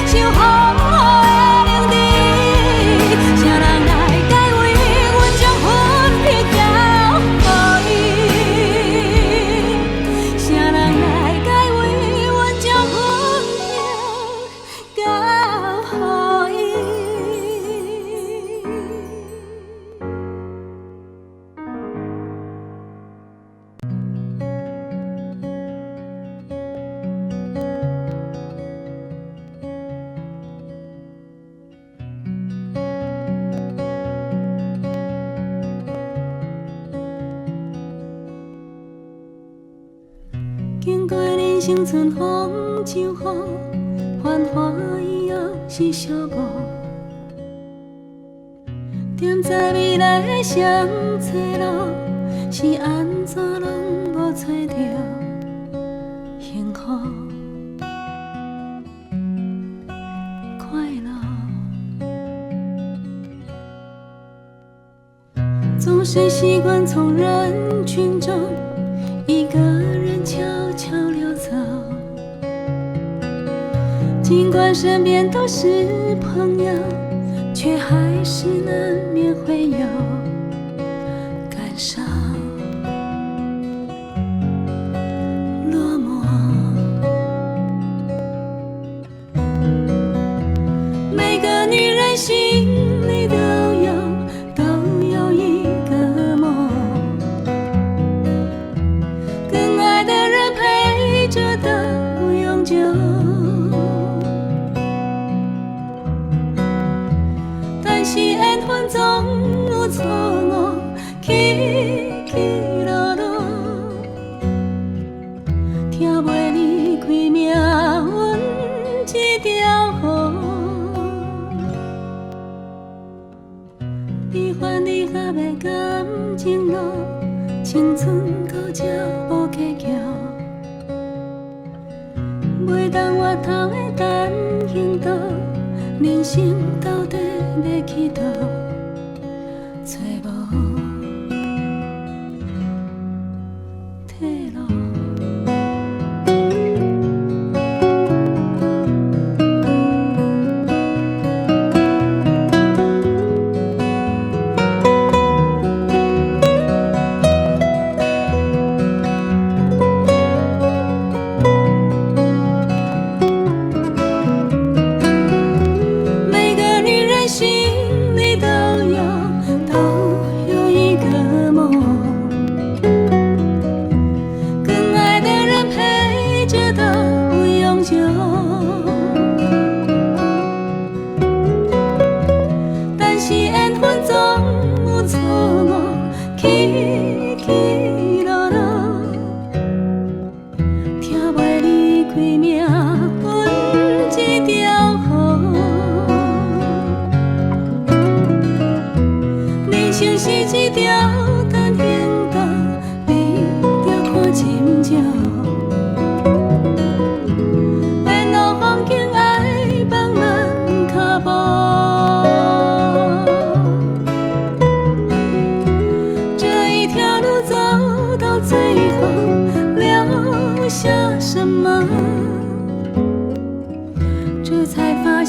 像风雨的冷滴，谁人来解围？阮将分别交予伊。谁人来解围？阮将分别交予伊。经过人生春风秋雨，繁华以后是寂寞。踮在未来的双岔路，是安怎拢无找着幸福快乐。总是习惯从人群中一个人悄悄溜走，尽管身边都是朋友，却还是难免会有感伤、落寞。每个女人心里都有一个梦，更爱的人陪着到永久。但是缘分总有错误，起起落落，听袂离开命运这条河。你烦你合的感情路，青春到这无结局。袂当回头的单行道，人生到底要去倒？找无退路。每个女人心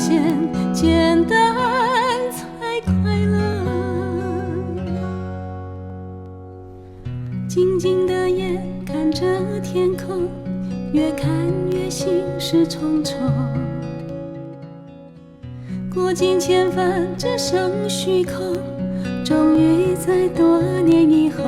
现，简单才快乐。静静的眼看着天空，越看越心事重重。过尽千帆，只剩虚空。终于在多年以后。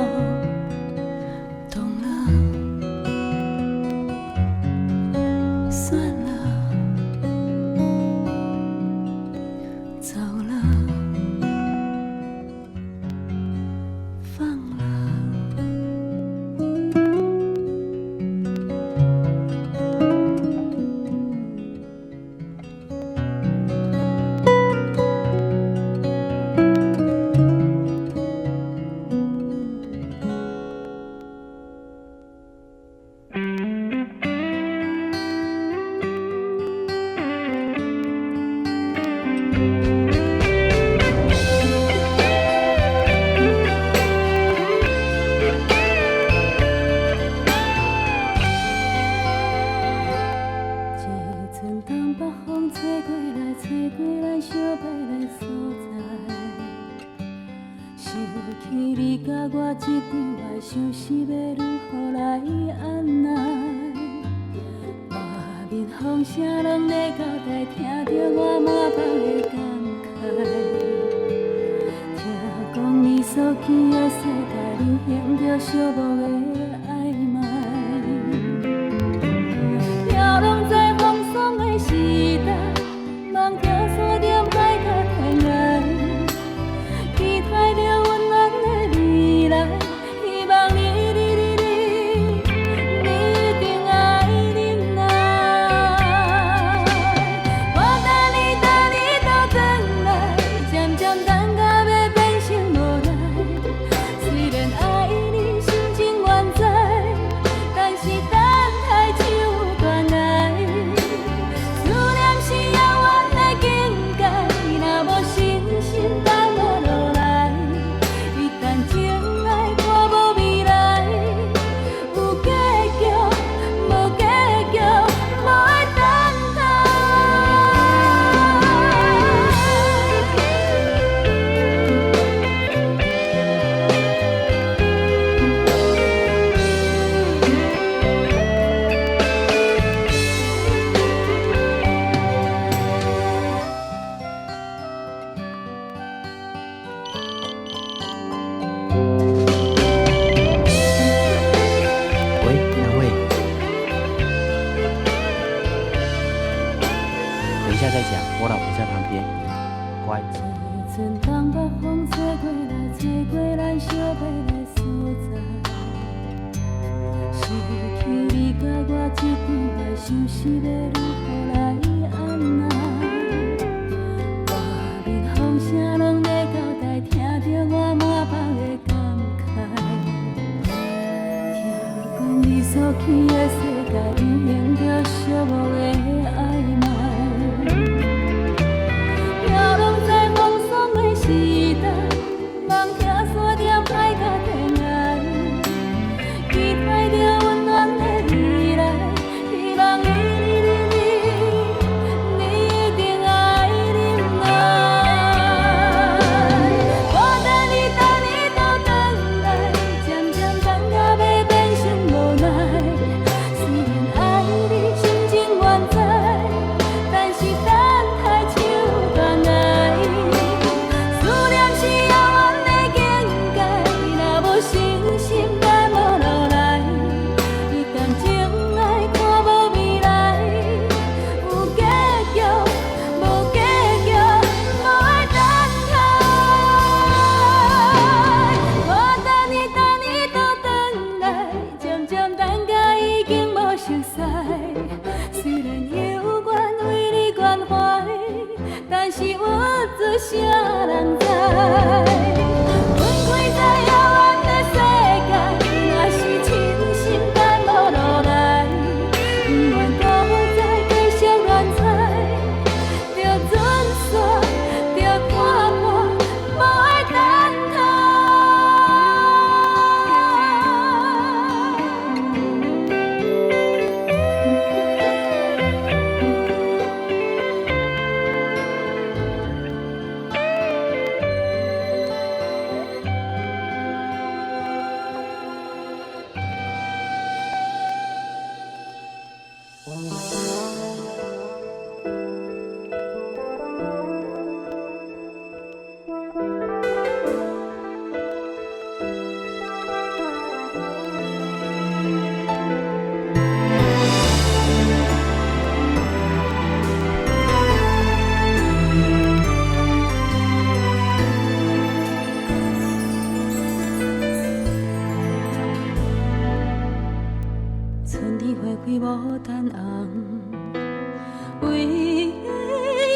为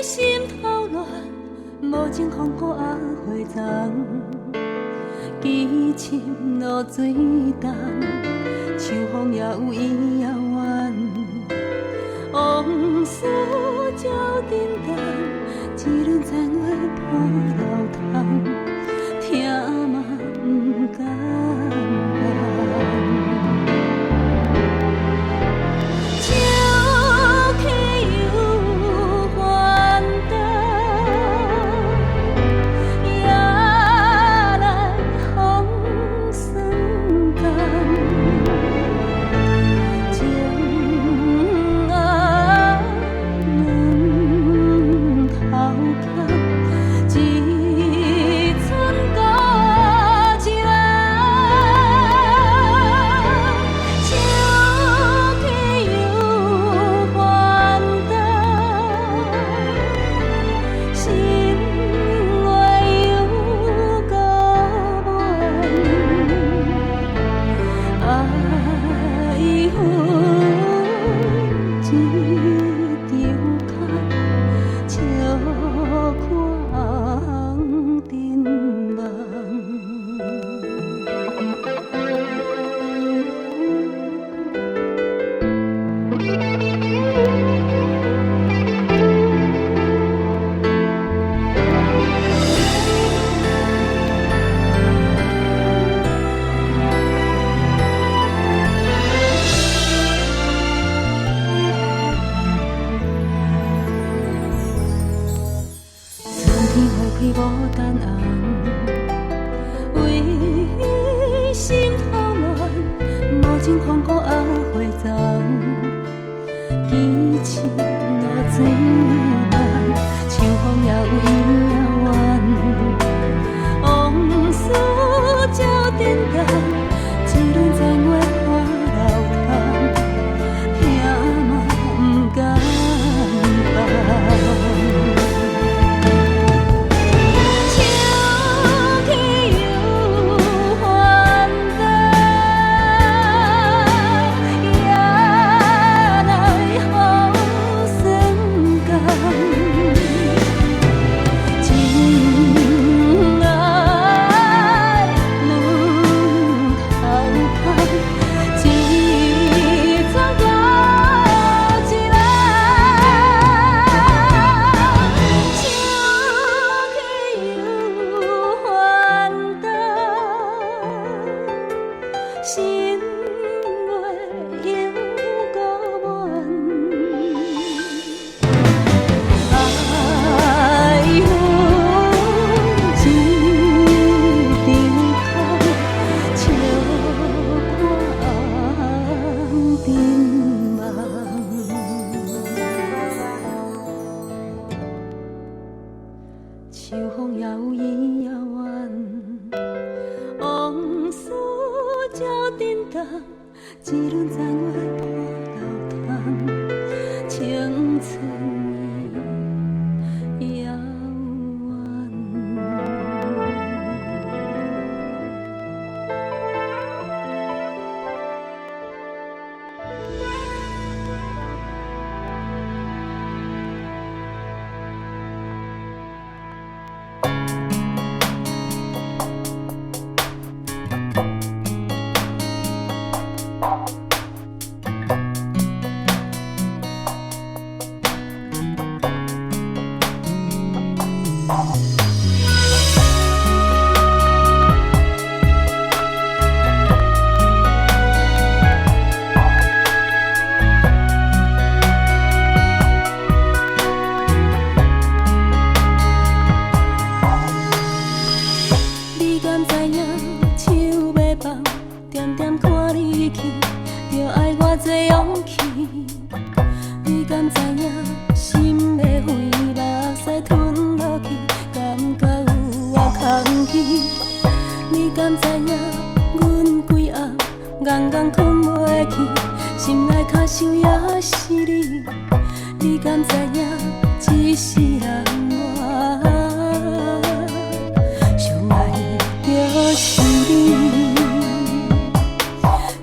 心头乱，无情风雨压花丛。痴情落水重，秋风也有伊遥远。往事照沉重，一轮残月破楼窗，听嘛不甘愿。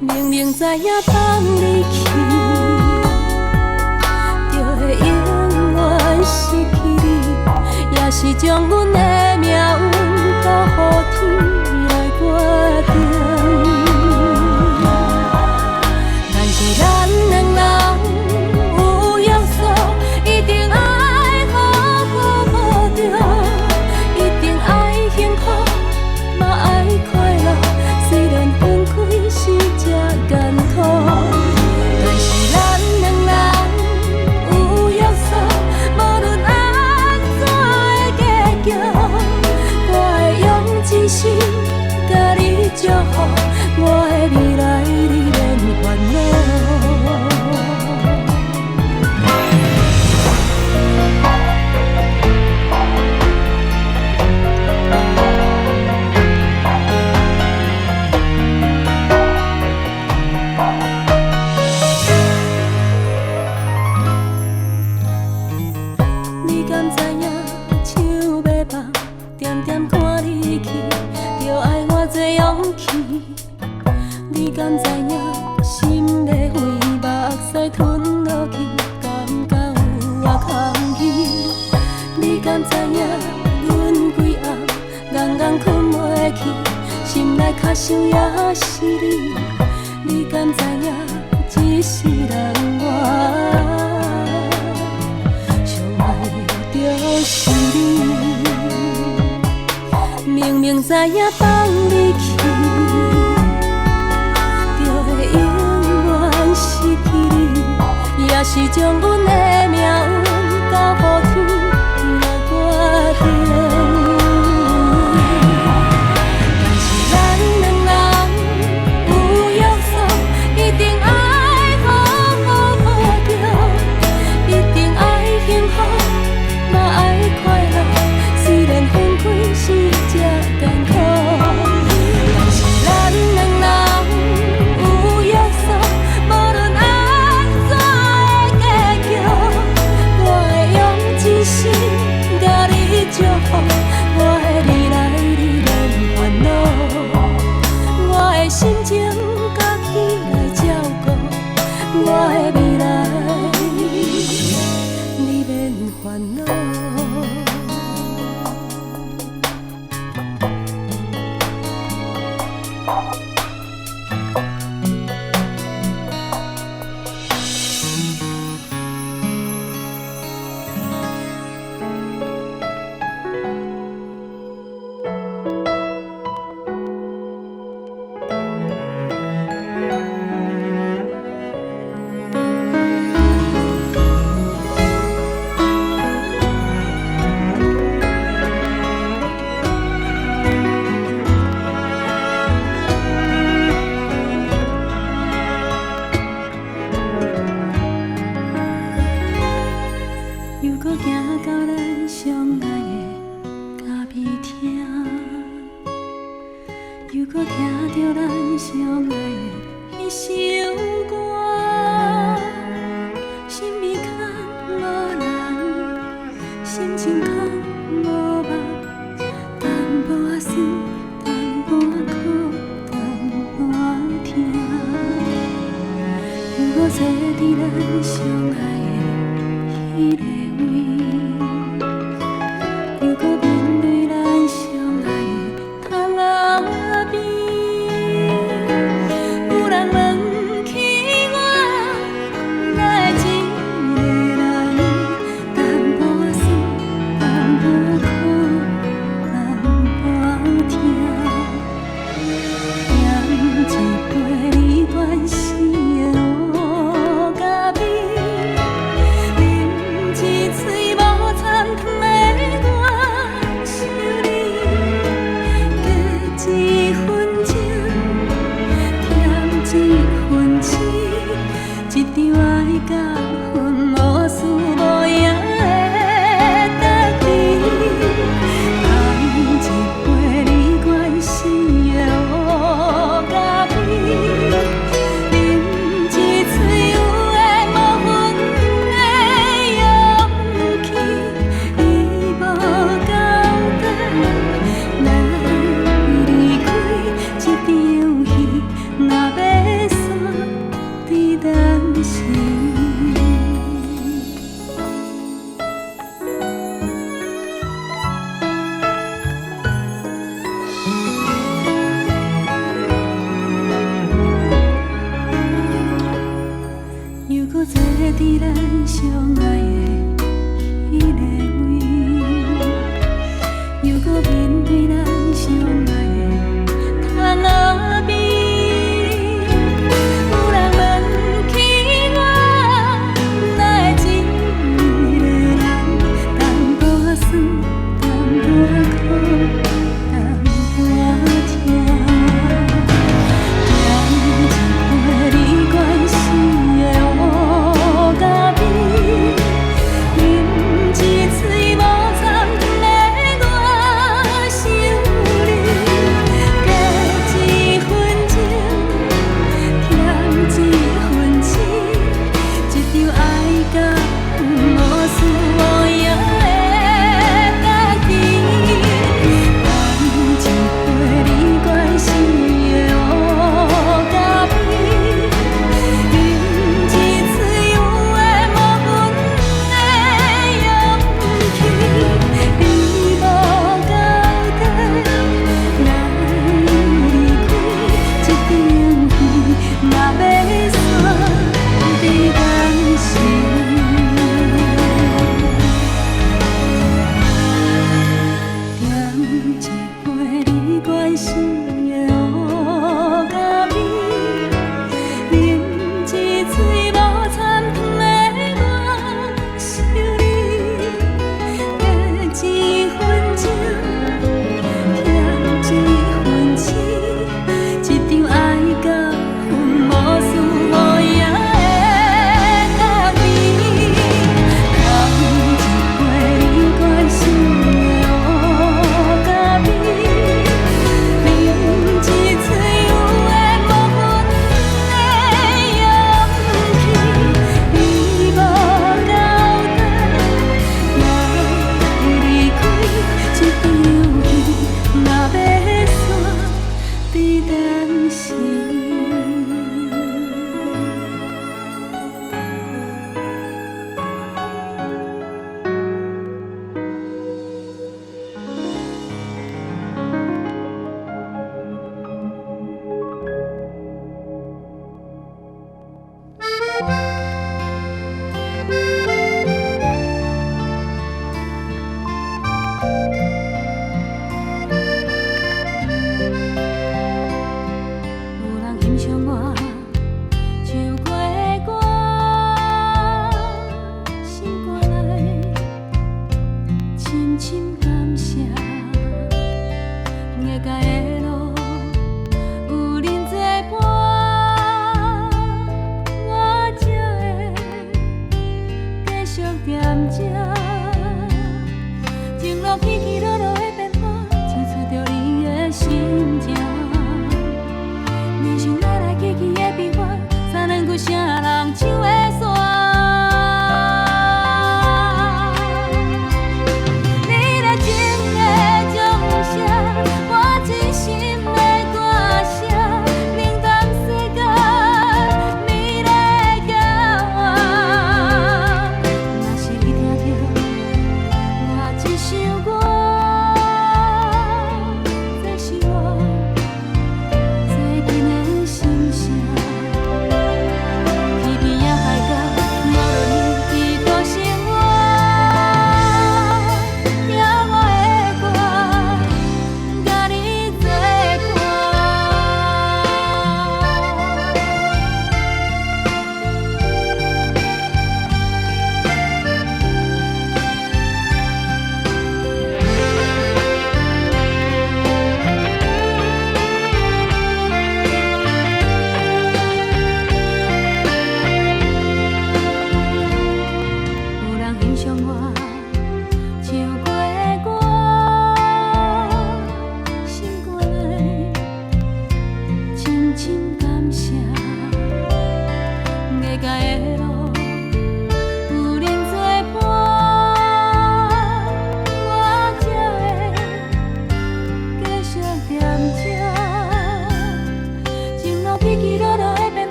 明明知影放你去，将阮的命运交予天来决定。但是咱两人有约束，一定爱好好保重，一定爱幸福，嘛爱快乐。虽然分开是这艰苦，但是咱两人有约束，无论安怎的结局，我会用一生甲你祝福，我的未来你免烦恼。你敢知影手要放，点点看你去，着爱我多勇气。你敢知影心在飞，目屎吞落去，感觉有我空虚。你敢知影阮规暗，愣困袂去，心内较想也是你。你敢知影一世人我？就是你，明明知影放你去，就会永远失去你，也是将阮的命运交予天来决定。但是咱两人有约束，一定爱好好保重，一定爱幸福。嘛爱快乐，虽然分开是这艰苦，但是咱两人有约束，无论安怎的结局，我会用一生甲你祝福，我的未来你免烦恼，我的心情家己来照顾，我的未来你免烦恼。又搁行到咱相爱的咖啡厅，又搁听着咱相爱的迄首歌，心味较无人，心情较无梦，淡薄仔酸，淡薄仔苦，淡薄仔疼，又搁坐伫咱相爱的迄个。又搁面对咱相爱的窗仔边，有人问起我，哪会一个人，淡薄仔酸，淡薄仔苦，淡薄仔疼，点一杯你关心的乌咖啡。我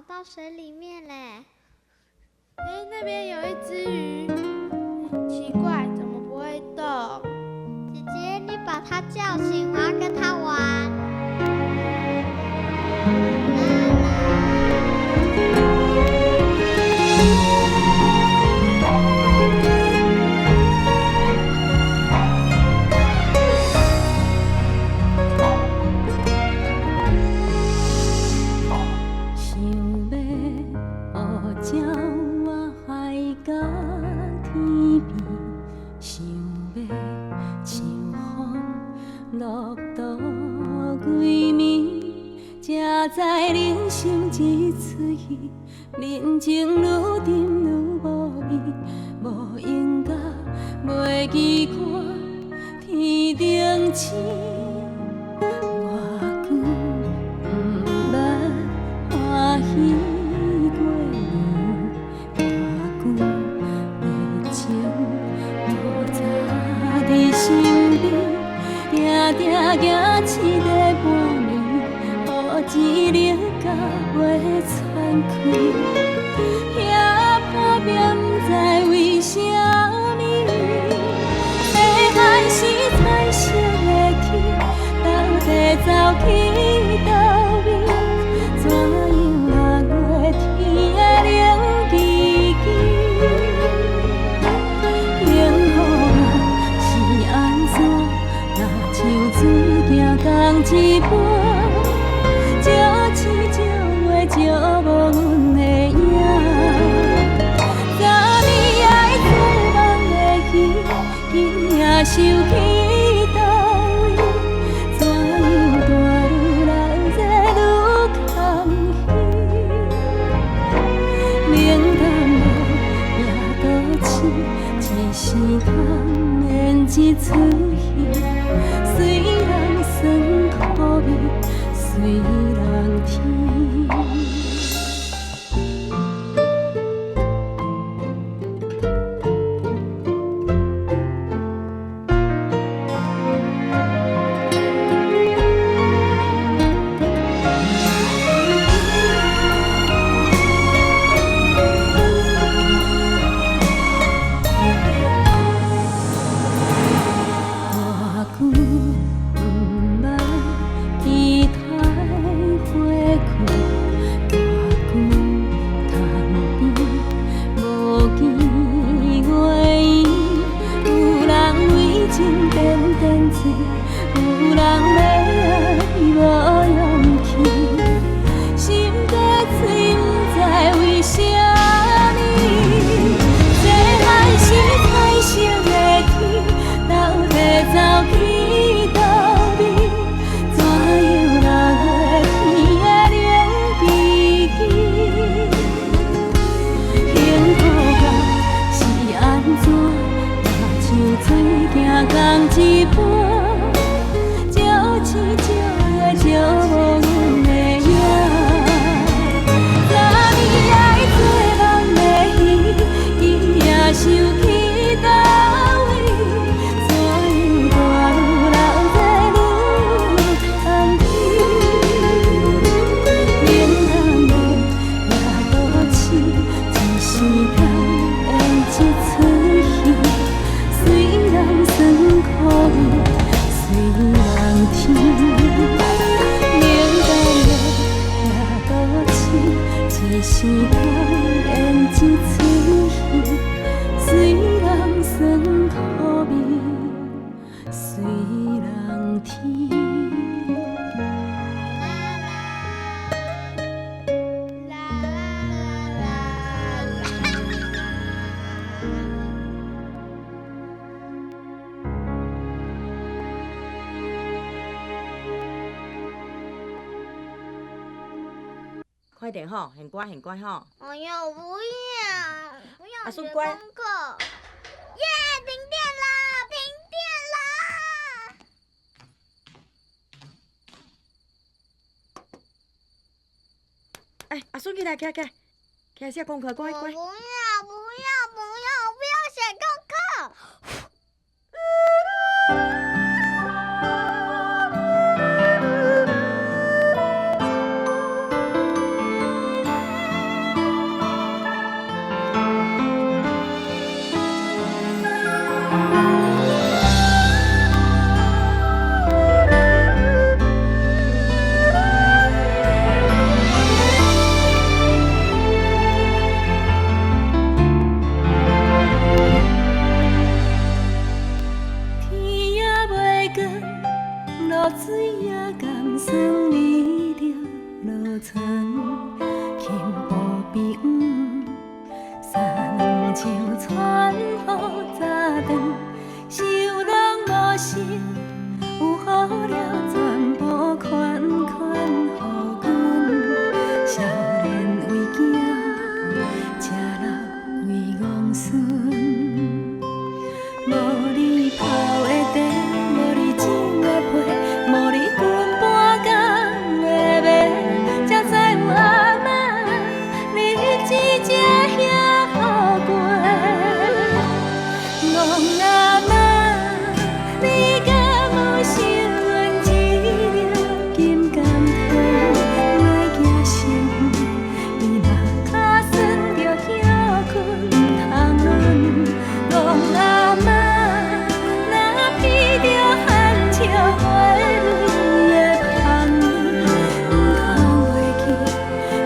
到水里面嘞。哎，那边有一只鱼，奇怪，怎么不会动？姐姐，你把它叫醒，我要跟它玩。在人生一出戏，人情愈沉愈无味，无应甲袂记看天顶星。我久不捌欢喜过年，我久热情无早伫身边，定定行一个半暝。一日甲月喘开，遐破病不知为什么，细汉时彩色的天，到底走去倒位？怎样六月天的冷叽叽？幸福啊是安怎？若像水行同一杯。借钱借月借无阮的影，昨暝爱做梦的戏，今夜收去倒位？怎样大愈来热愈空虚？冷淡无也倒市，一时空演一出戏，虽然酸苦味。随人天，我久不捌期待。有人要爱无勇气，心底嘴不知为什么，细汉时彩色的天，到底走去倒位？怎样六月天的冷叽叽？幸福啊是安怎？若像水行同一杯。借钱借月借无阮的影，昨暝爱做梦的戏，今夜收去倒位？怎样大愈流热愈空虚？冷淡的也倒市，一时空演一出戏，虽然酸苦味。随人天，冷淡的也倒市，一时空演一出戏，虽然酸苦味，随人天。快点吼，很乖很乖吼。哎呦，不要，不要写功阿顺乖课。耶，停电了，停电了！哎，阿顺起来，起来，起来，起来写功课，乖乖。我不要，不要，不要，我不要写功课。像传予早长，受人无心，有好了全部款款予阮。少年为囝，吃老为戆孙。无你泡的茶，无你种的被，无你裙半工的麦，才知有阿嬷日子才遐好过。戆阿嬷，你敢有想阮一粒金甘糖，莫惊伤远，你若脚酸着歇困通润。戆阿嬷，若披着汗笑花蕊的香衣，毋通袂记，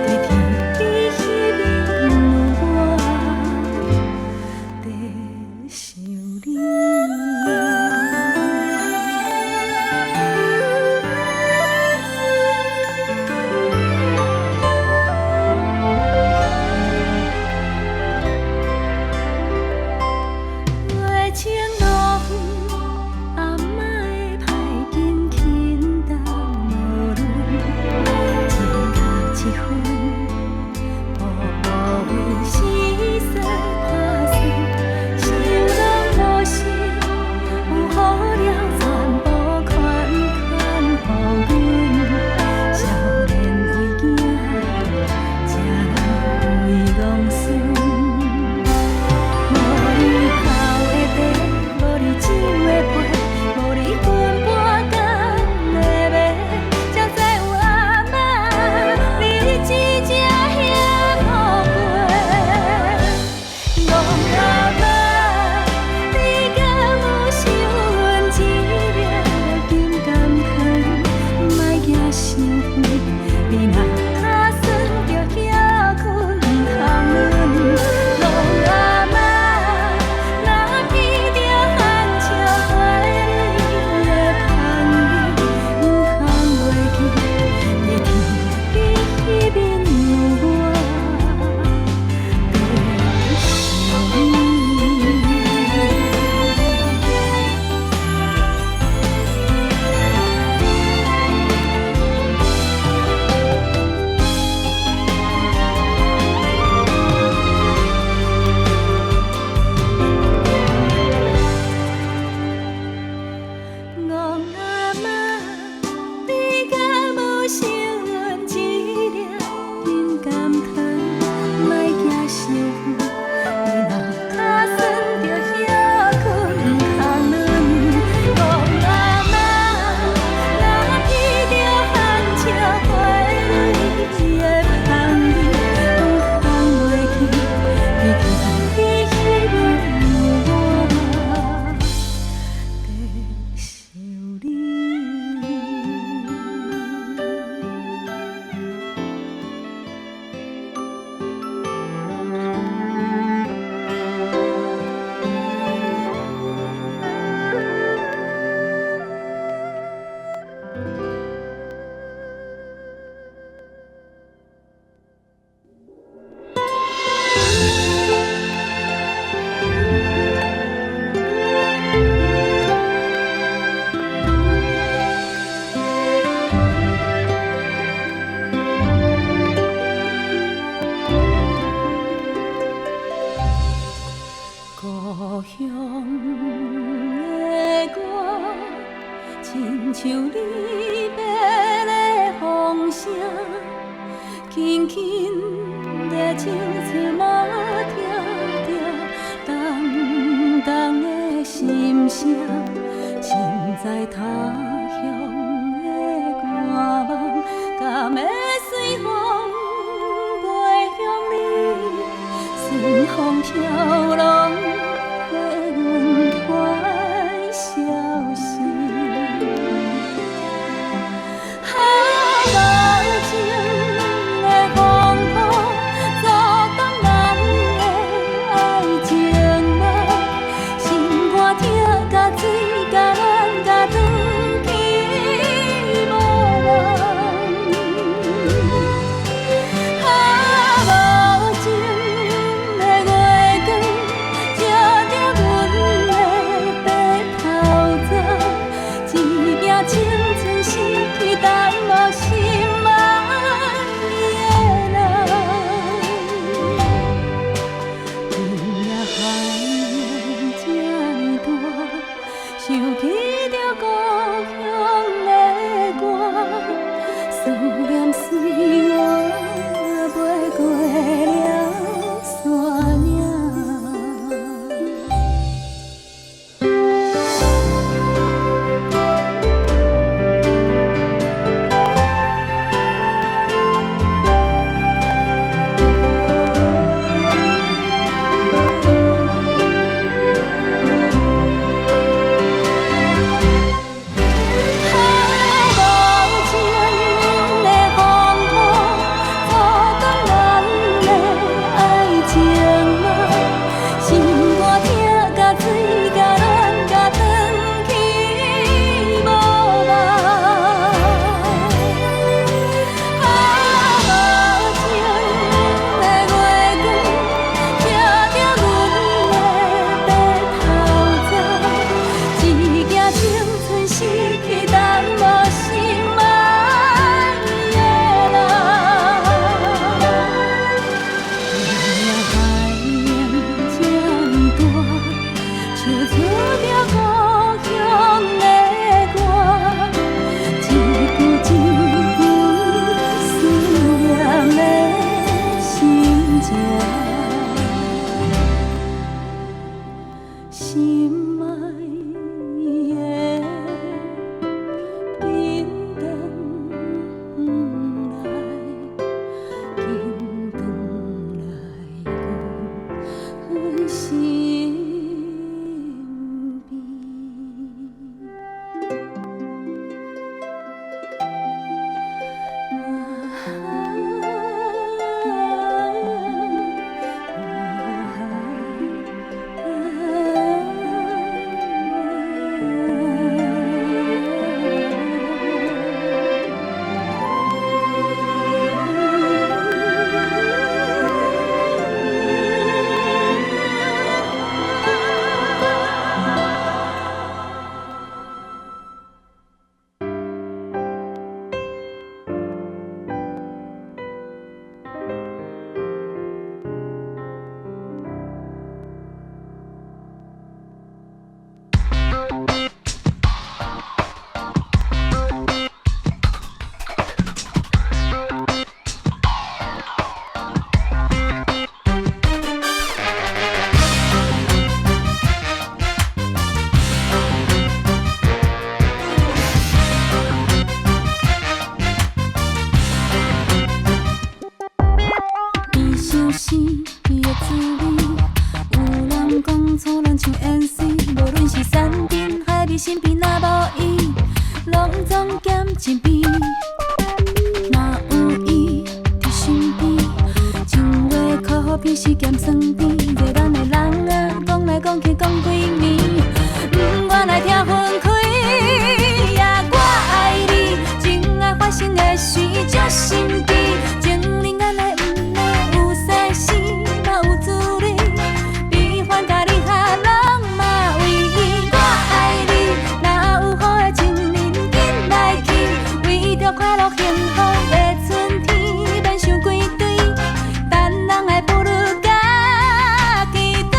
在天边迄面有我在想你。月清落雨，阿嬷的歹紧轻重无论，情角一分，步步为时势打算，受人无心，有好了全部款款予阮。少年为囝，吃老为戆孙。无你泡的茶，无你种的被，无你裙半工的麦，才知有阿嬷日子才遐好过。戆阿嬷，你敢有想阮一粒金甘糖，莫惊伤远，你若脚酸着歇困通润。戆阿嬷，若披着汗笑花蕊的香衣，毋通袂记，在天边迄面有我在想你。戆阿嬷，你敢有想阮一粒金甘糖，莫惊伤远，你若脚酸着歇困通润。戆阿嬷，若披着汗笑花蕊的香衣，毋通袂记，在天边迄面有我在想你。故乡的歌，亲像离别的风声，轻轻地唱出马听听，重重的心声，身在他乡的寒梦，敢会随风飞向你？顺风飘浪，替阮传消息。好无情的风波，阻挡咱的爱情梦。心肝疼，甲水，甲咱，甲转去无望。好无情的月光。的滋味。有人讲错人像演戏，无论是山顶海里身边，若无伊，拢总减一边。若有伊伫身边，情话可比是咸酸甜。做咱的人啊，讲来讲去讲几年，我来听分开。呀，我爱你，真爱发生的事足神奇。情人眼内毋若有世事，嘛有滋味。悲欢甲离合拢嘛为伊。我爱你，若有好的情人紧来去，为着快乐幸福的春天，免想几堆，等人来不如家己对。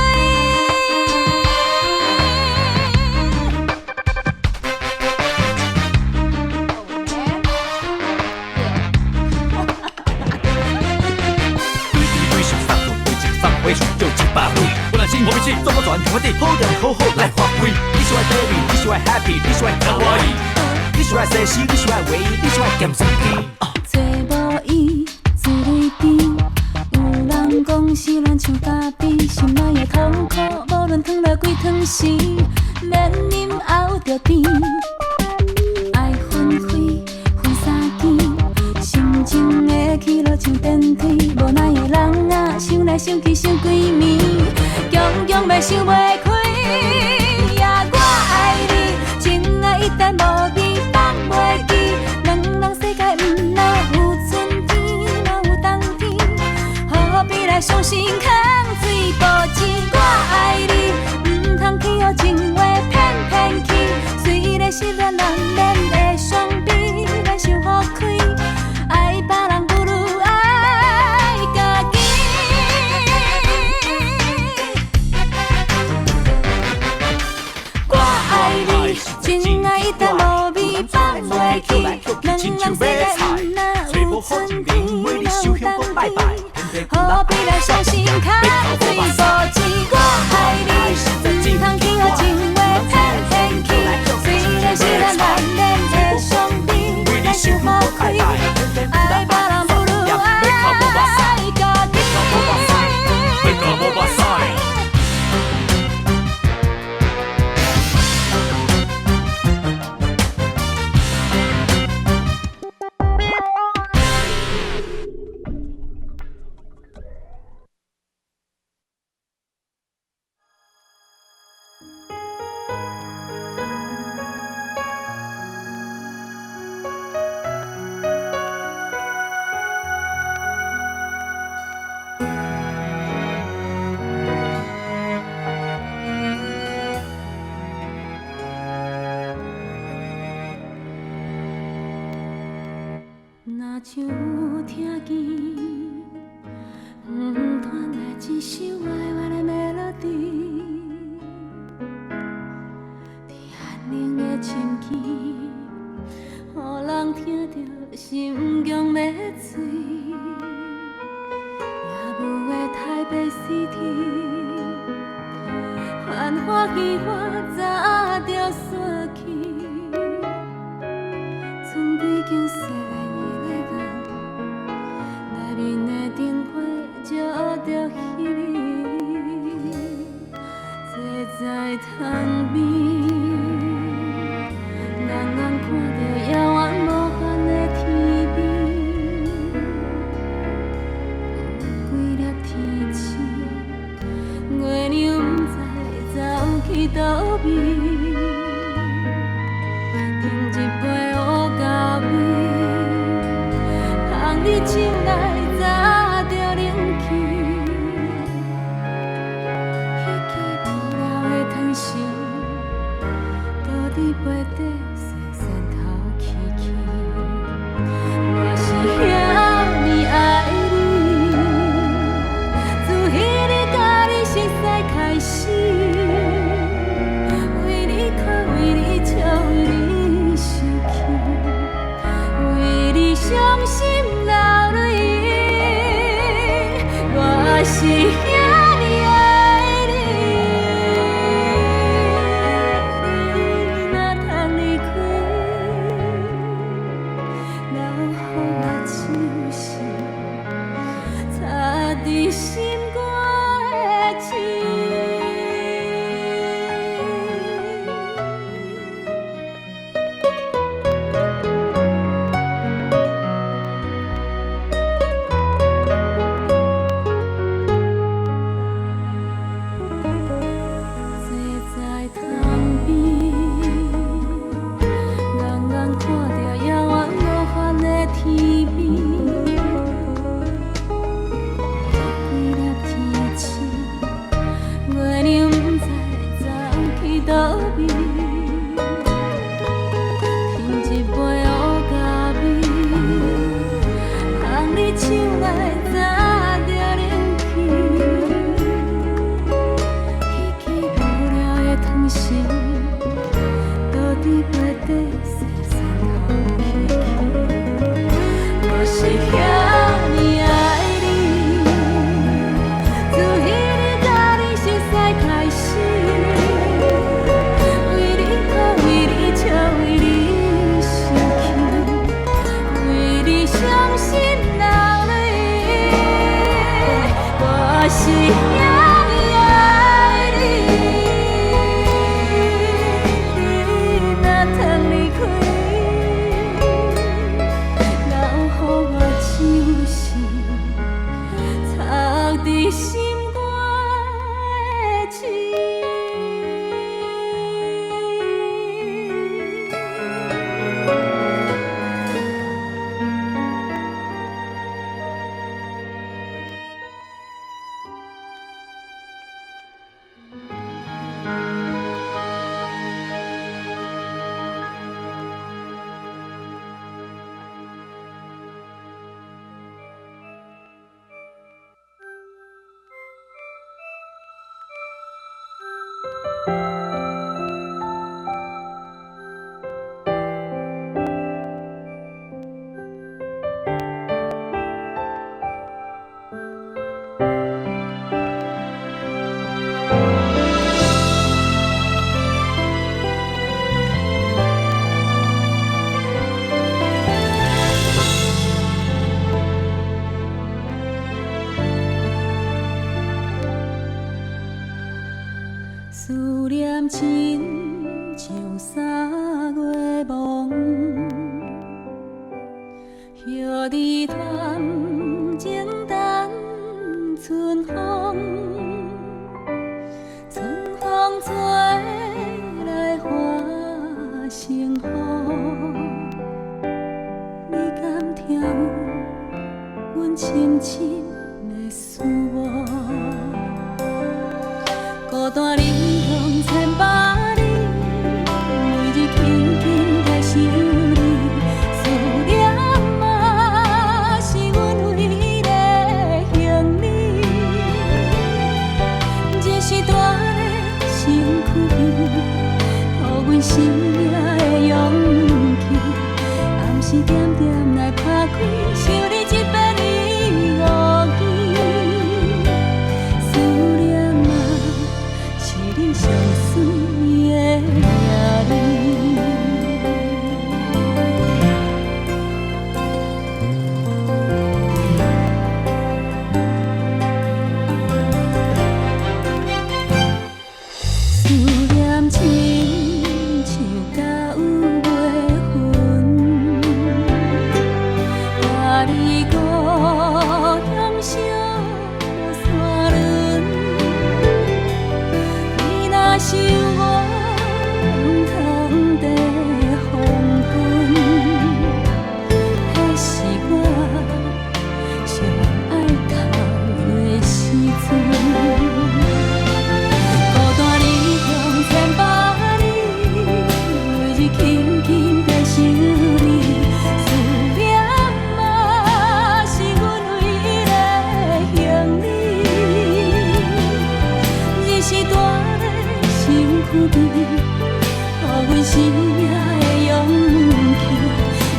回去就100倍，不然心我脾气做不转，快点好点好好来发挥。你喜欢 baby， 你喜欢 happy， 你喜欢卡哇伊，你喜欢西西，你喜欢唯一，你喜欢咸酸甜。找无伊自泪甜，有人讲是咱像咖啡，心内的痛苦无论烫了几汤时，免啉熬着甜。爱分开分三更，心情的起落像电梯，无奈的人啊，想来想去想几暝，强强要想袂开。呀，我爱你，情爱一旦无味放袂记，两人世界毋若有春天，嘛有冬天，何必来伤心空水无钱？我爱你，毋通去予情话骗骗去，虽然失恋人免会伤悲，咱想好开，爱别人不如爱家己。我爱你，真爱一旦无味放袂记，两人世界毋若有春天，嘛有冬天，何必来伤心空水无钱？我爱你，毋通去予情话骗骗去，虽然是咱难免会伤悲，咱想好开，爱别人不如爱家己。若像有听见，传来一首歪歪的 melody， 伫安宁的深更，予人听着心强要碎，夜雾的台北 City， 繁华戏我早就散去，剩几间细的夜晚，内面的灯火照着彼美，坐在窗边，人人看着遥远无限的天边，有几粒天星，月亮不知走去倒边。一杯乌咖啡，放你手内早就冷去。彼支无聊的糖心，倒伫杯底细细透气气。我是遐尼爱你，自迄日甲你熟悉开始，为你哭，为你笑，为你。为你伤心流泪，我是遐尼爱你。你若通离开，留予我手心，插伫心肝。思念亲像三月梦，叶儿团情等春风，春风吹来花成雨，你敢听有阮深深的思慕？孤单人浪千百里，每日轻轻在想你，思念嘛是阮唯一的行李。这是大个身躯边，予阮生命的勇气，暗时点点来打开，想你一遍你误记。思念嘛。是你上水的名字。思念亲像甲有月份，甲你故乡小山仑。若是我不通得黄昏，迄是我上爱哭的时阵。孤单离乡千百里，每日轻轻在想你，思念嘛是阮唯一的行李。日是大身躯边，予阮生命的勇气，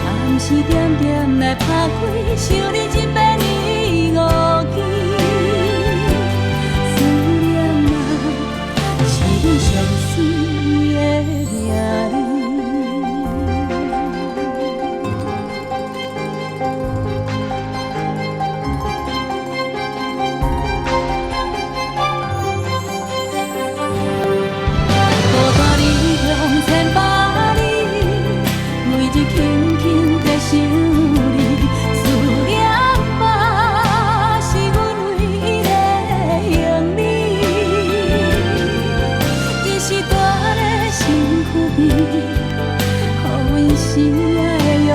暗时点点来打开，想你一遍你误记。思念嘛，是你上水的名字。千百里，每日轻轻在想你，思念嘛是阮唯一的行李。只是大个身躯边，予阮生命的勇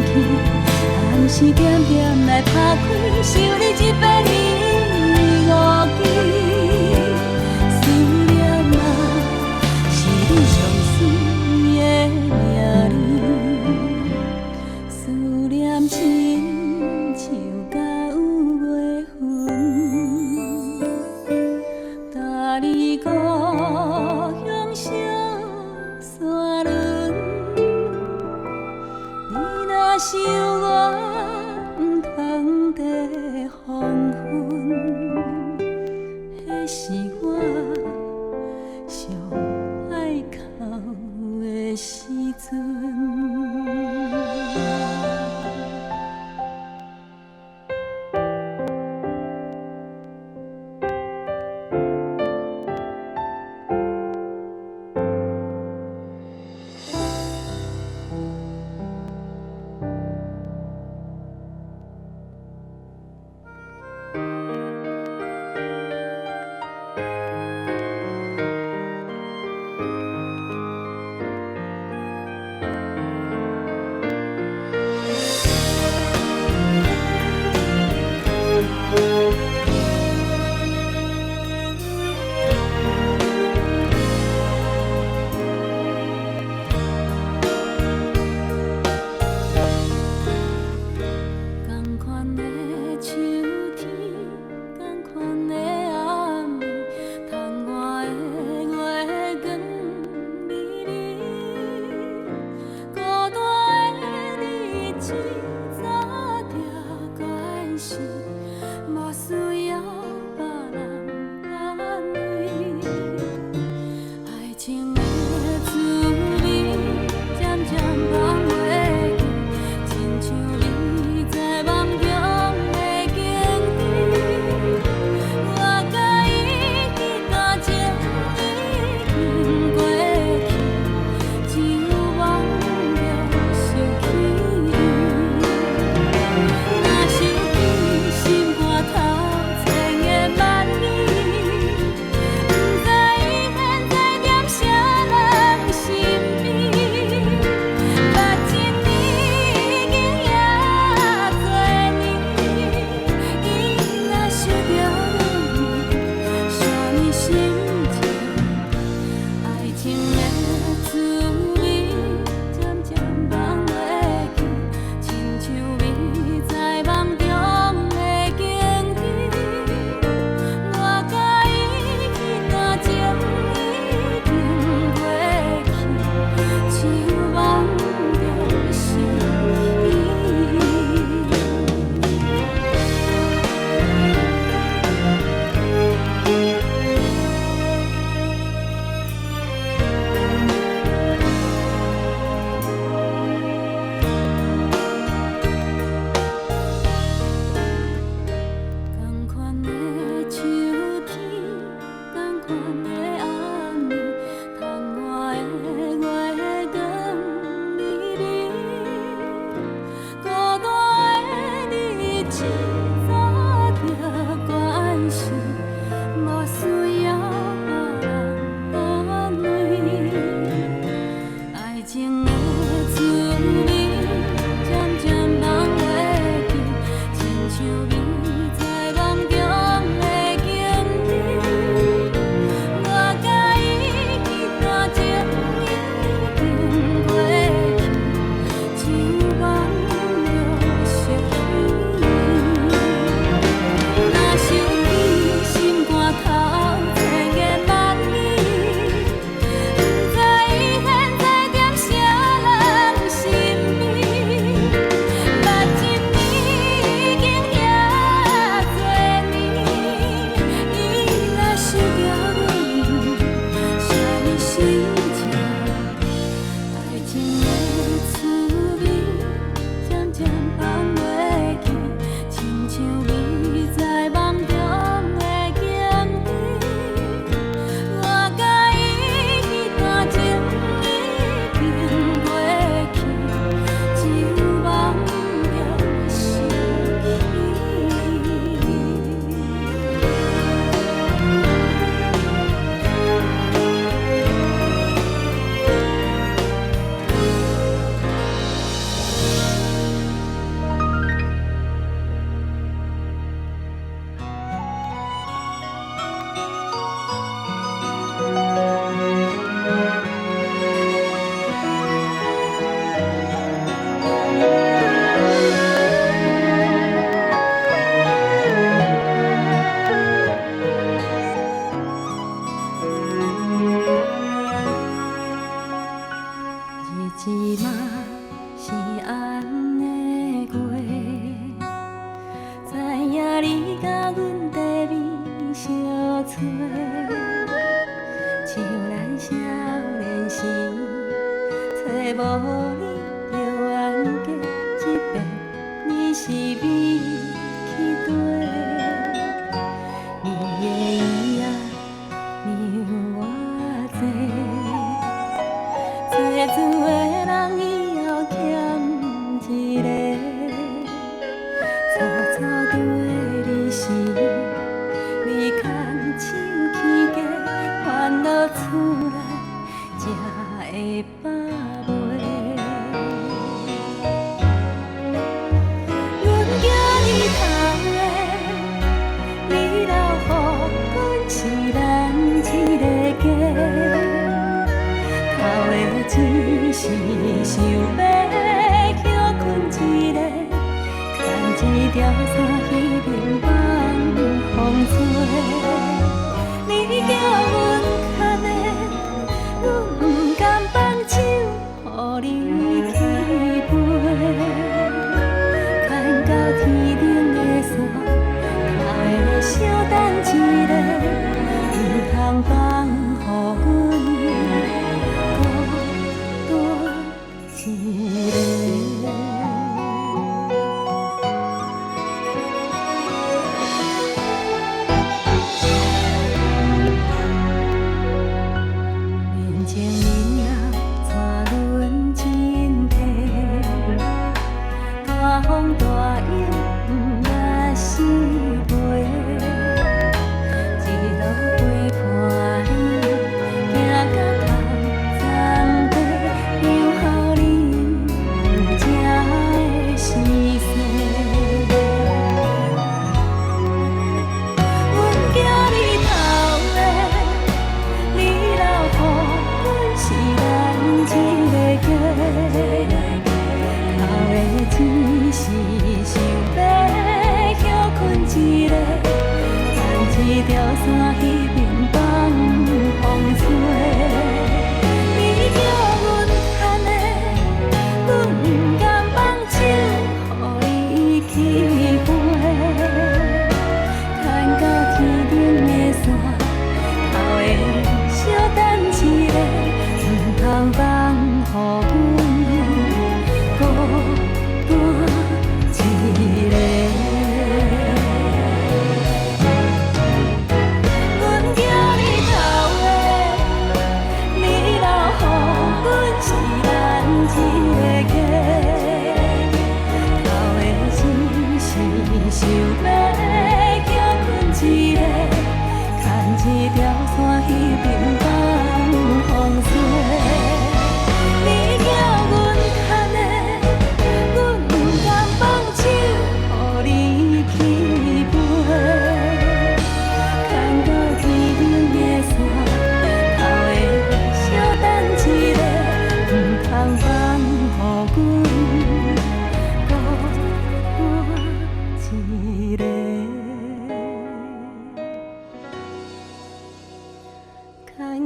气，暗时点点来打开，想你一遍你误记。思念嘛。是你上水的名字，思念亲像甲有月份，搭你故乡小山仑。你若想我不通得黄昏，迄是我上爱哭的时阵。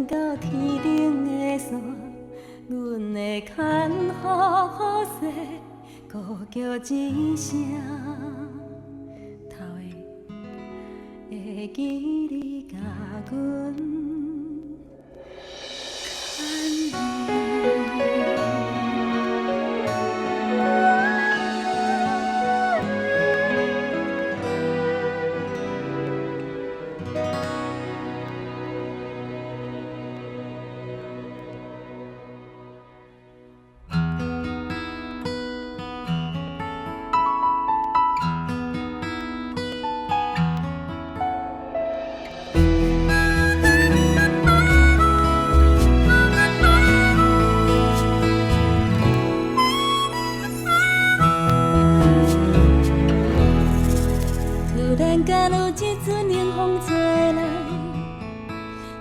到天顶的线，阮会牵好好势，孤叫一声，头会记你甲阮牵念。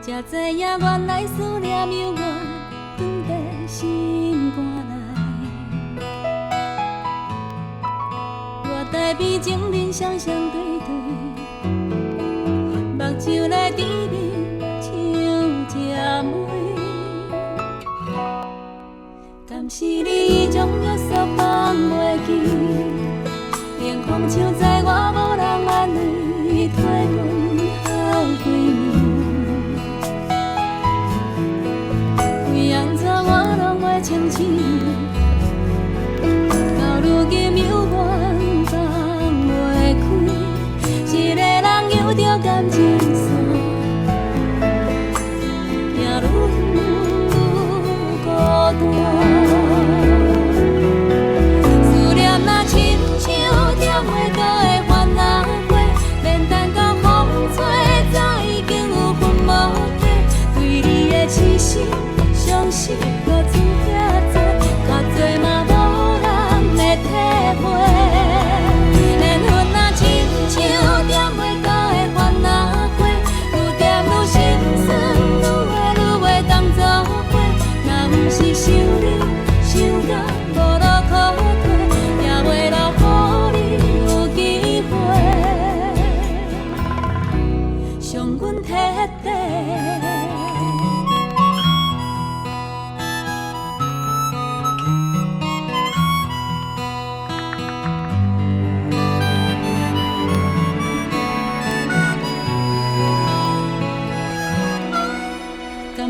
才知影原来思念犹原藏在心肝内。我台边情人双双对对，目睭来甜蜜像吃梅。敢是你将约束放袂记，冷风唱在我无人安慰，替阮好闺蜜。清醒，到如今犹原放袂开，一个人游着感情线，行愈孤单。思念若亲像点袂到的番仔花，免等到风吹，早已经有魂无体。对你的痴心相思，搁存。较多嘛无人会体会，缘分若亲像点袂到的番仔花，愈点愈心酸，愈画愈袂当作伙。若不是想你想到无路可退，也袂留予你有机会，伤阮彻底。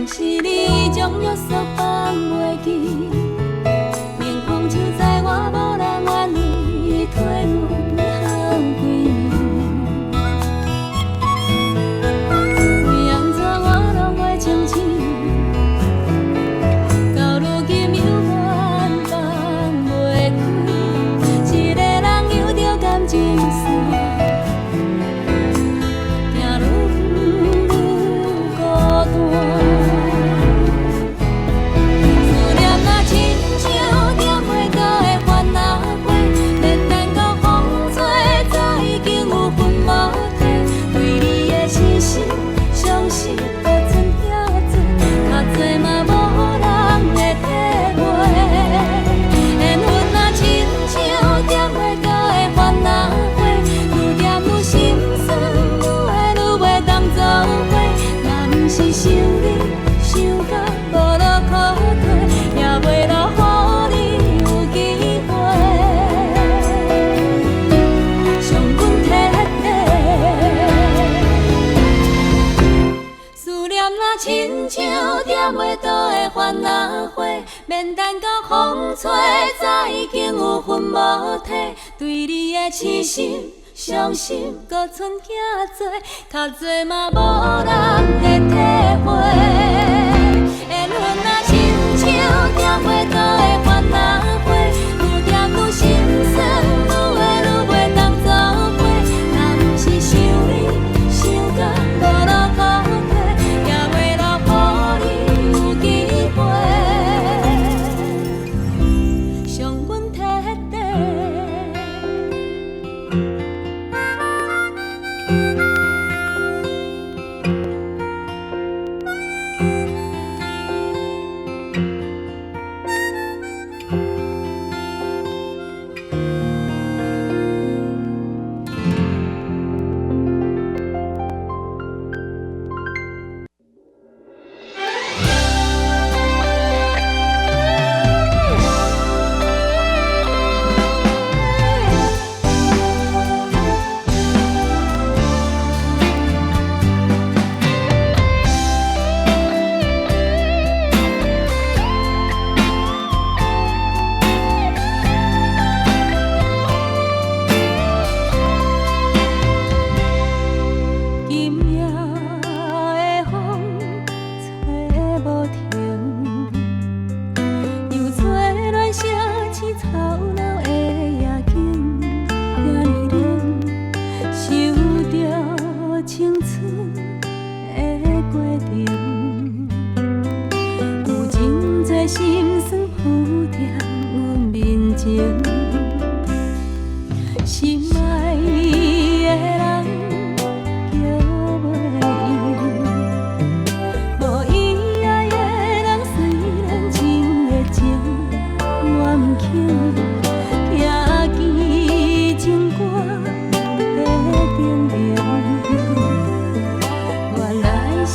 是你将约束放袂记，冷风唱在我无人安慰，替阮好闺蜜。为安怎我拢会清醒，到如今犹原放袂开，一个人游着感情线，行愈孤单。是想你想到无路可退，也袂留予你有机会，伤阮彻底。思念若亲像点袂到的番仔花，免等到风吹，早已经有魂无体。对你的痴心伤心，搁剩遐多，较多嘛无人会体会。缘分若亲像点袂到的番仔花，愈点愈心酸，愈画愈袂当作伙。若不是想你想到无路可退，也袂留予你有机会，伤阮彻底。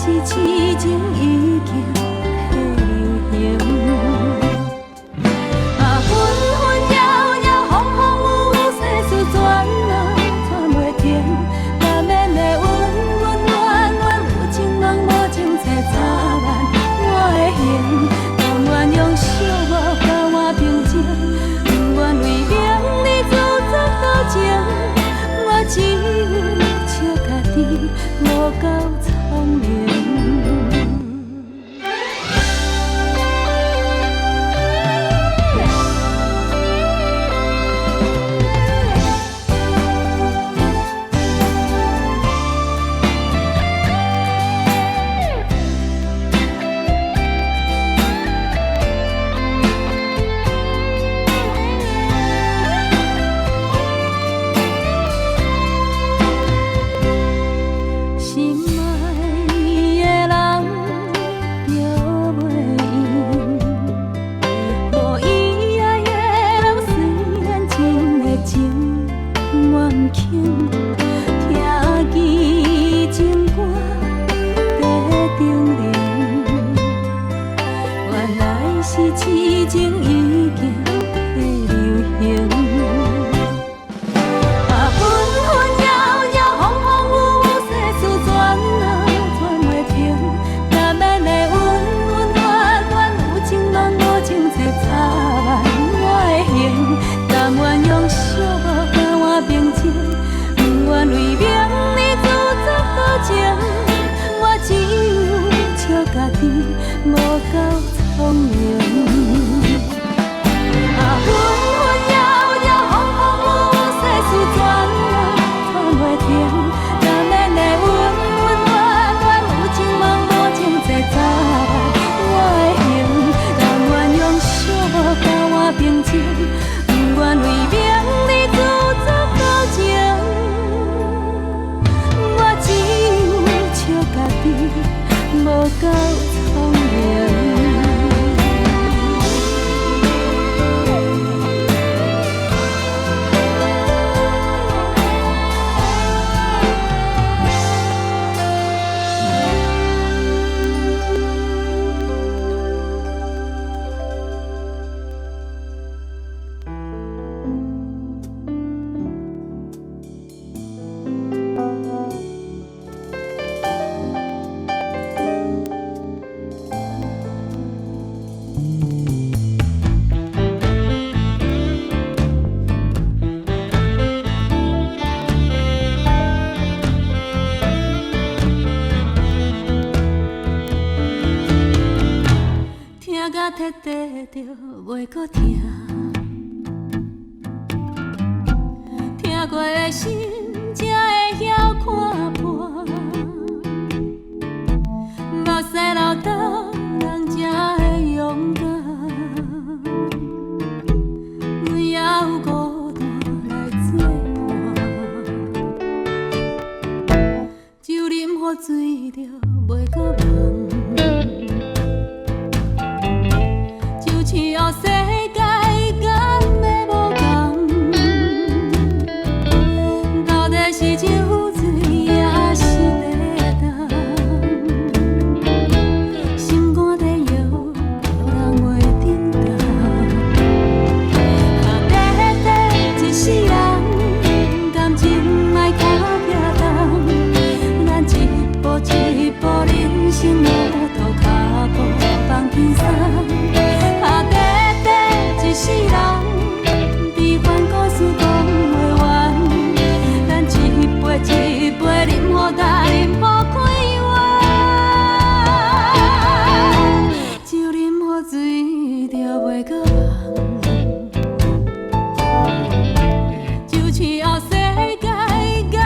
是痴情已经被流行。啊，分分摇摇，风风雨雨，世事转啊转袂停。难免的温温暖暖，有情人无情债早晚我会还。但愿用寂寞甲我平静，不愿为名你自作多情。我只有笑家己无够聪明。心爱的人着袂用，无伊爱的人虽然真的情我毋轻，听见情歌在叮咛，原来是痴情已经被流行。但愿用寂寞甲我平静，不愿为名你自作多情。我只有笑家己无够聪明。啊，分分摇摇，风风雨雨，世事转啊转袂停。难免的温温暖暖，有情梦无情债早晚我会还。但愿用寂寞甲我平静。不愿为名你自作多情，我只有笑家己无够聪明。听甲彻底着袂搁听，听过的心才会晓看破，目屎流倒人才会勇敢，阮也有孤单来作伴，就啉雨水着袂搁忘。只要世界敢会无同，到底是酒醉也是迷动，心肝在摇，人袂振动。啊，短短一世人，感情莫靠拼动，咱一步一步人生路途，脚步放轻松。一世人，悲欢故事讲袂完，咱一杯一杯饮雨甲饮雨开完，就啉雨水着袂搁忘，就只要世界敢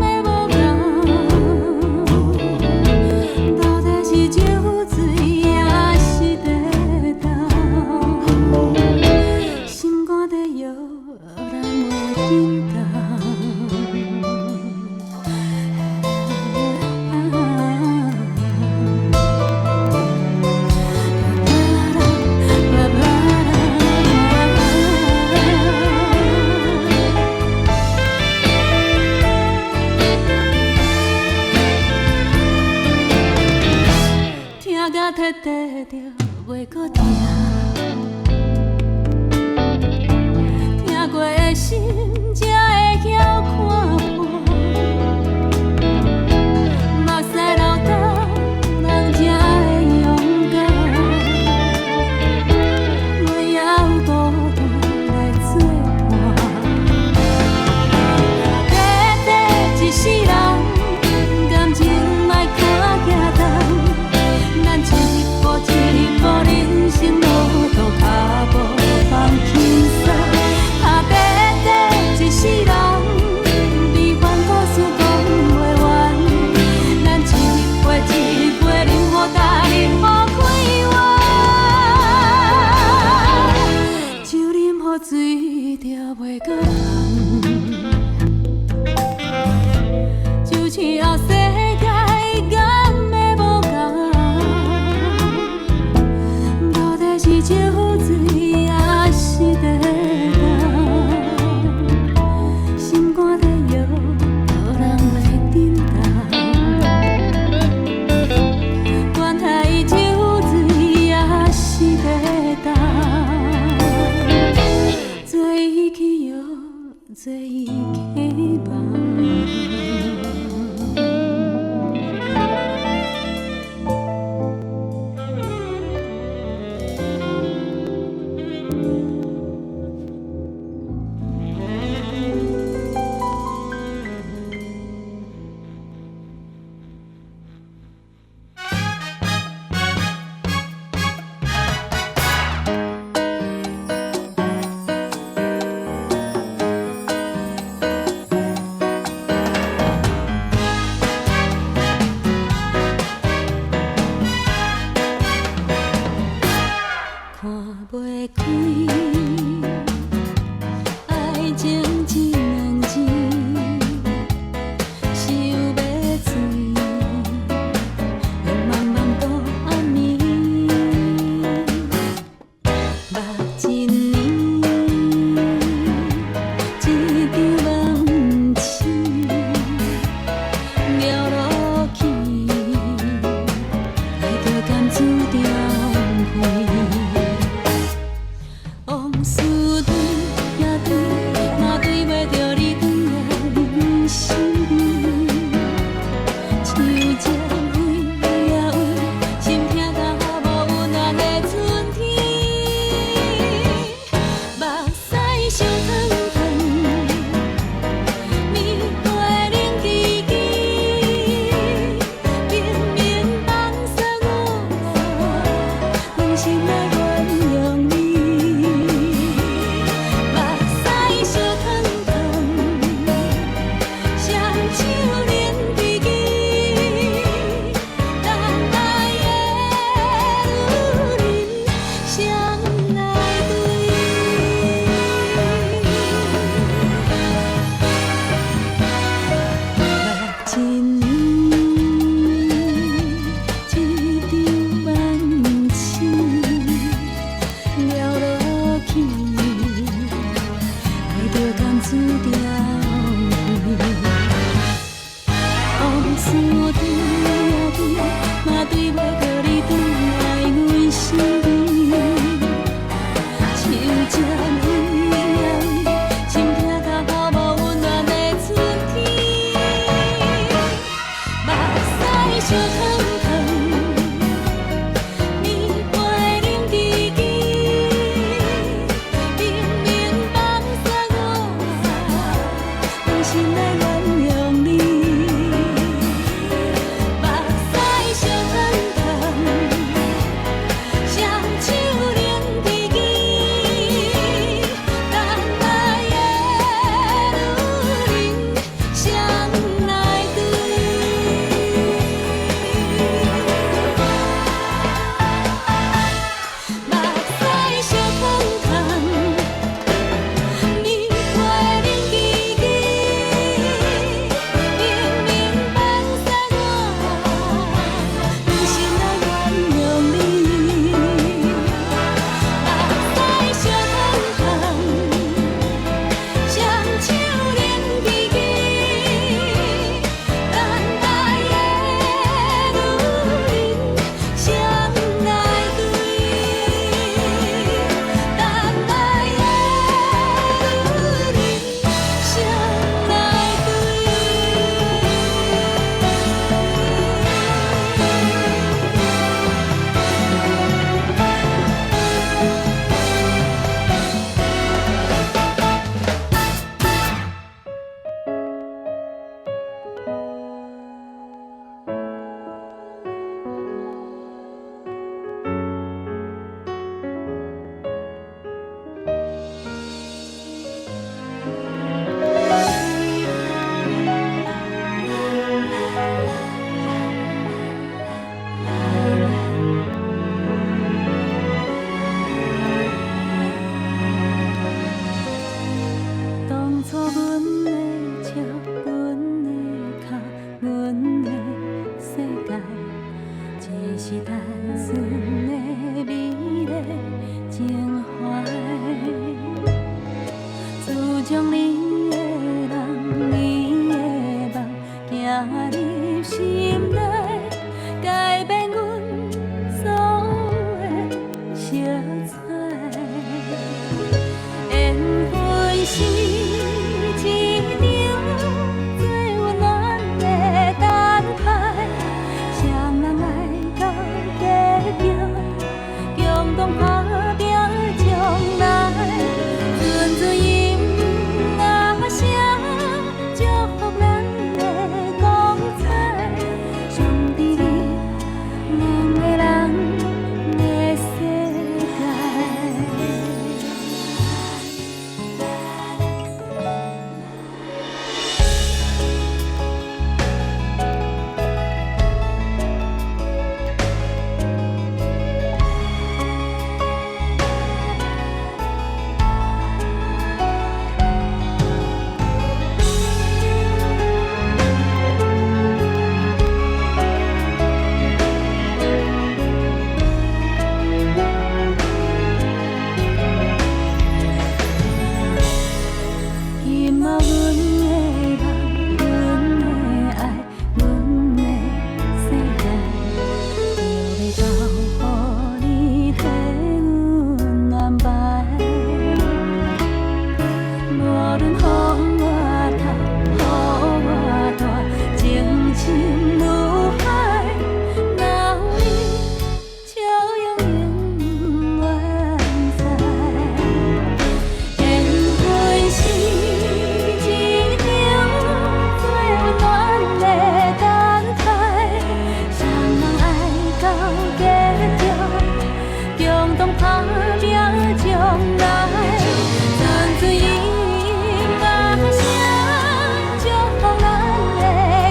会无同，到底是酒。摕得着袂搁听，听过的心才会晓看破，目屎流干，人才会勇敢，袂晓孤单来作伴，短短一世人。感情莫卡行重，咱一步一步人生路途，脚步放轻松。短短一世人，是单纯的美丽情怀。自从你的人，你的梦，行入心内，改变阮所有的色彩。缘分是一场最温暖的等待，谁人爱到结局，共同打拼将来。阵阵音乐声，祝福咱的光彩。上帝你，两个人的世界。今仔阮的梦，阮的爱，阮的世界，就要交予你替阮安排。无论雨我透，雨我大，情深如海，若有你，笑容永远在。缘分是一场最温暖的等待，谁人爱到结局，共同打拼将来。阵阵音乐声，祝福咱的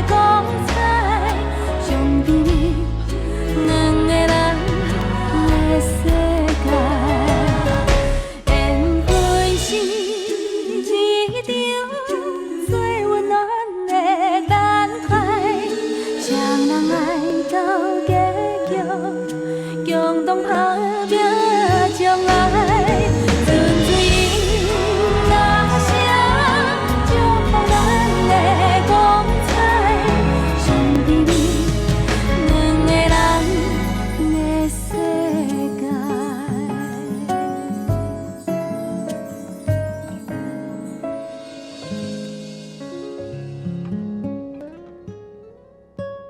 光彩。上帝你，两个人的世界。缘分是一场最温暖的等待，谁人爱到结局，共同打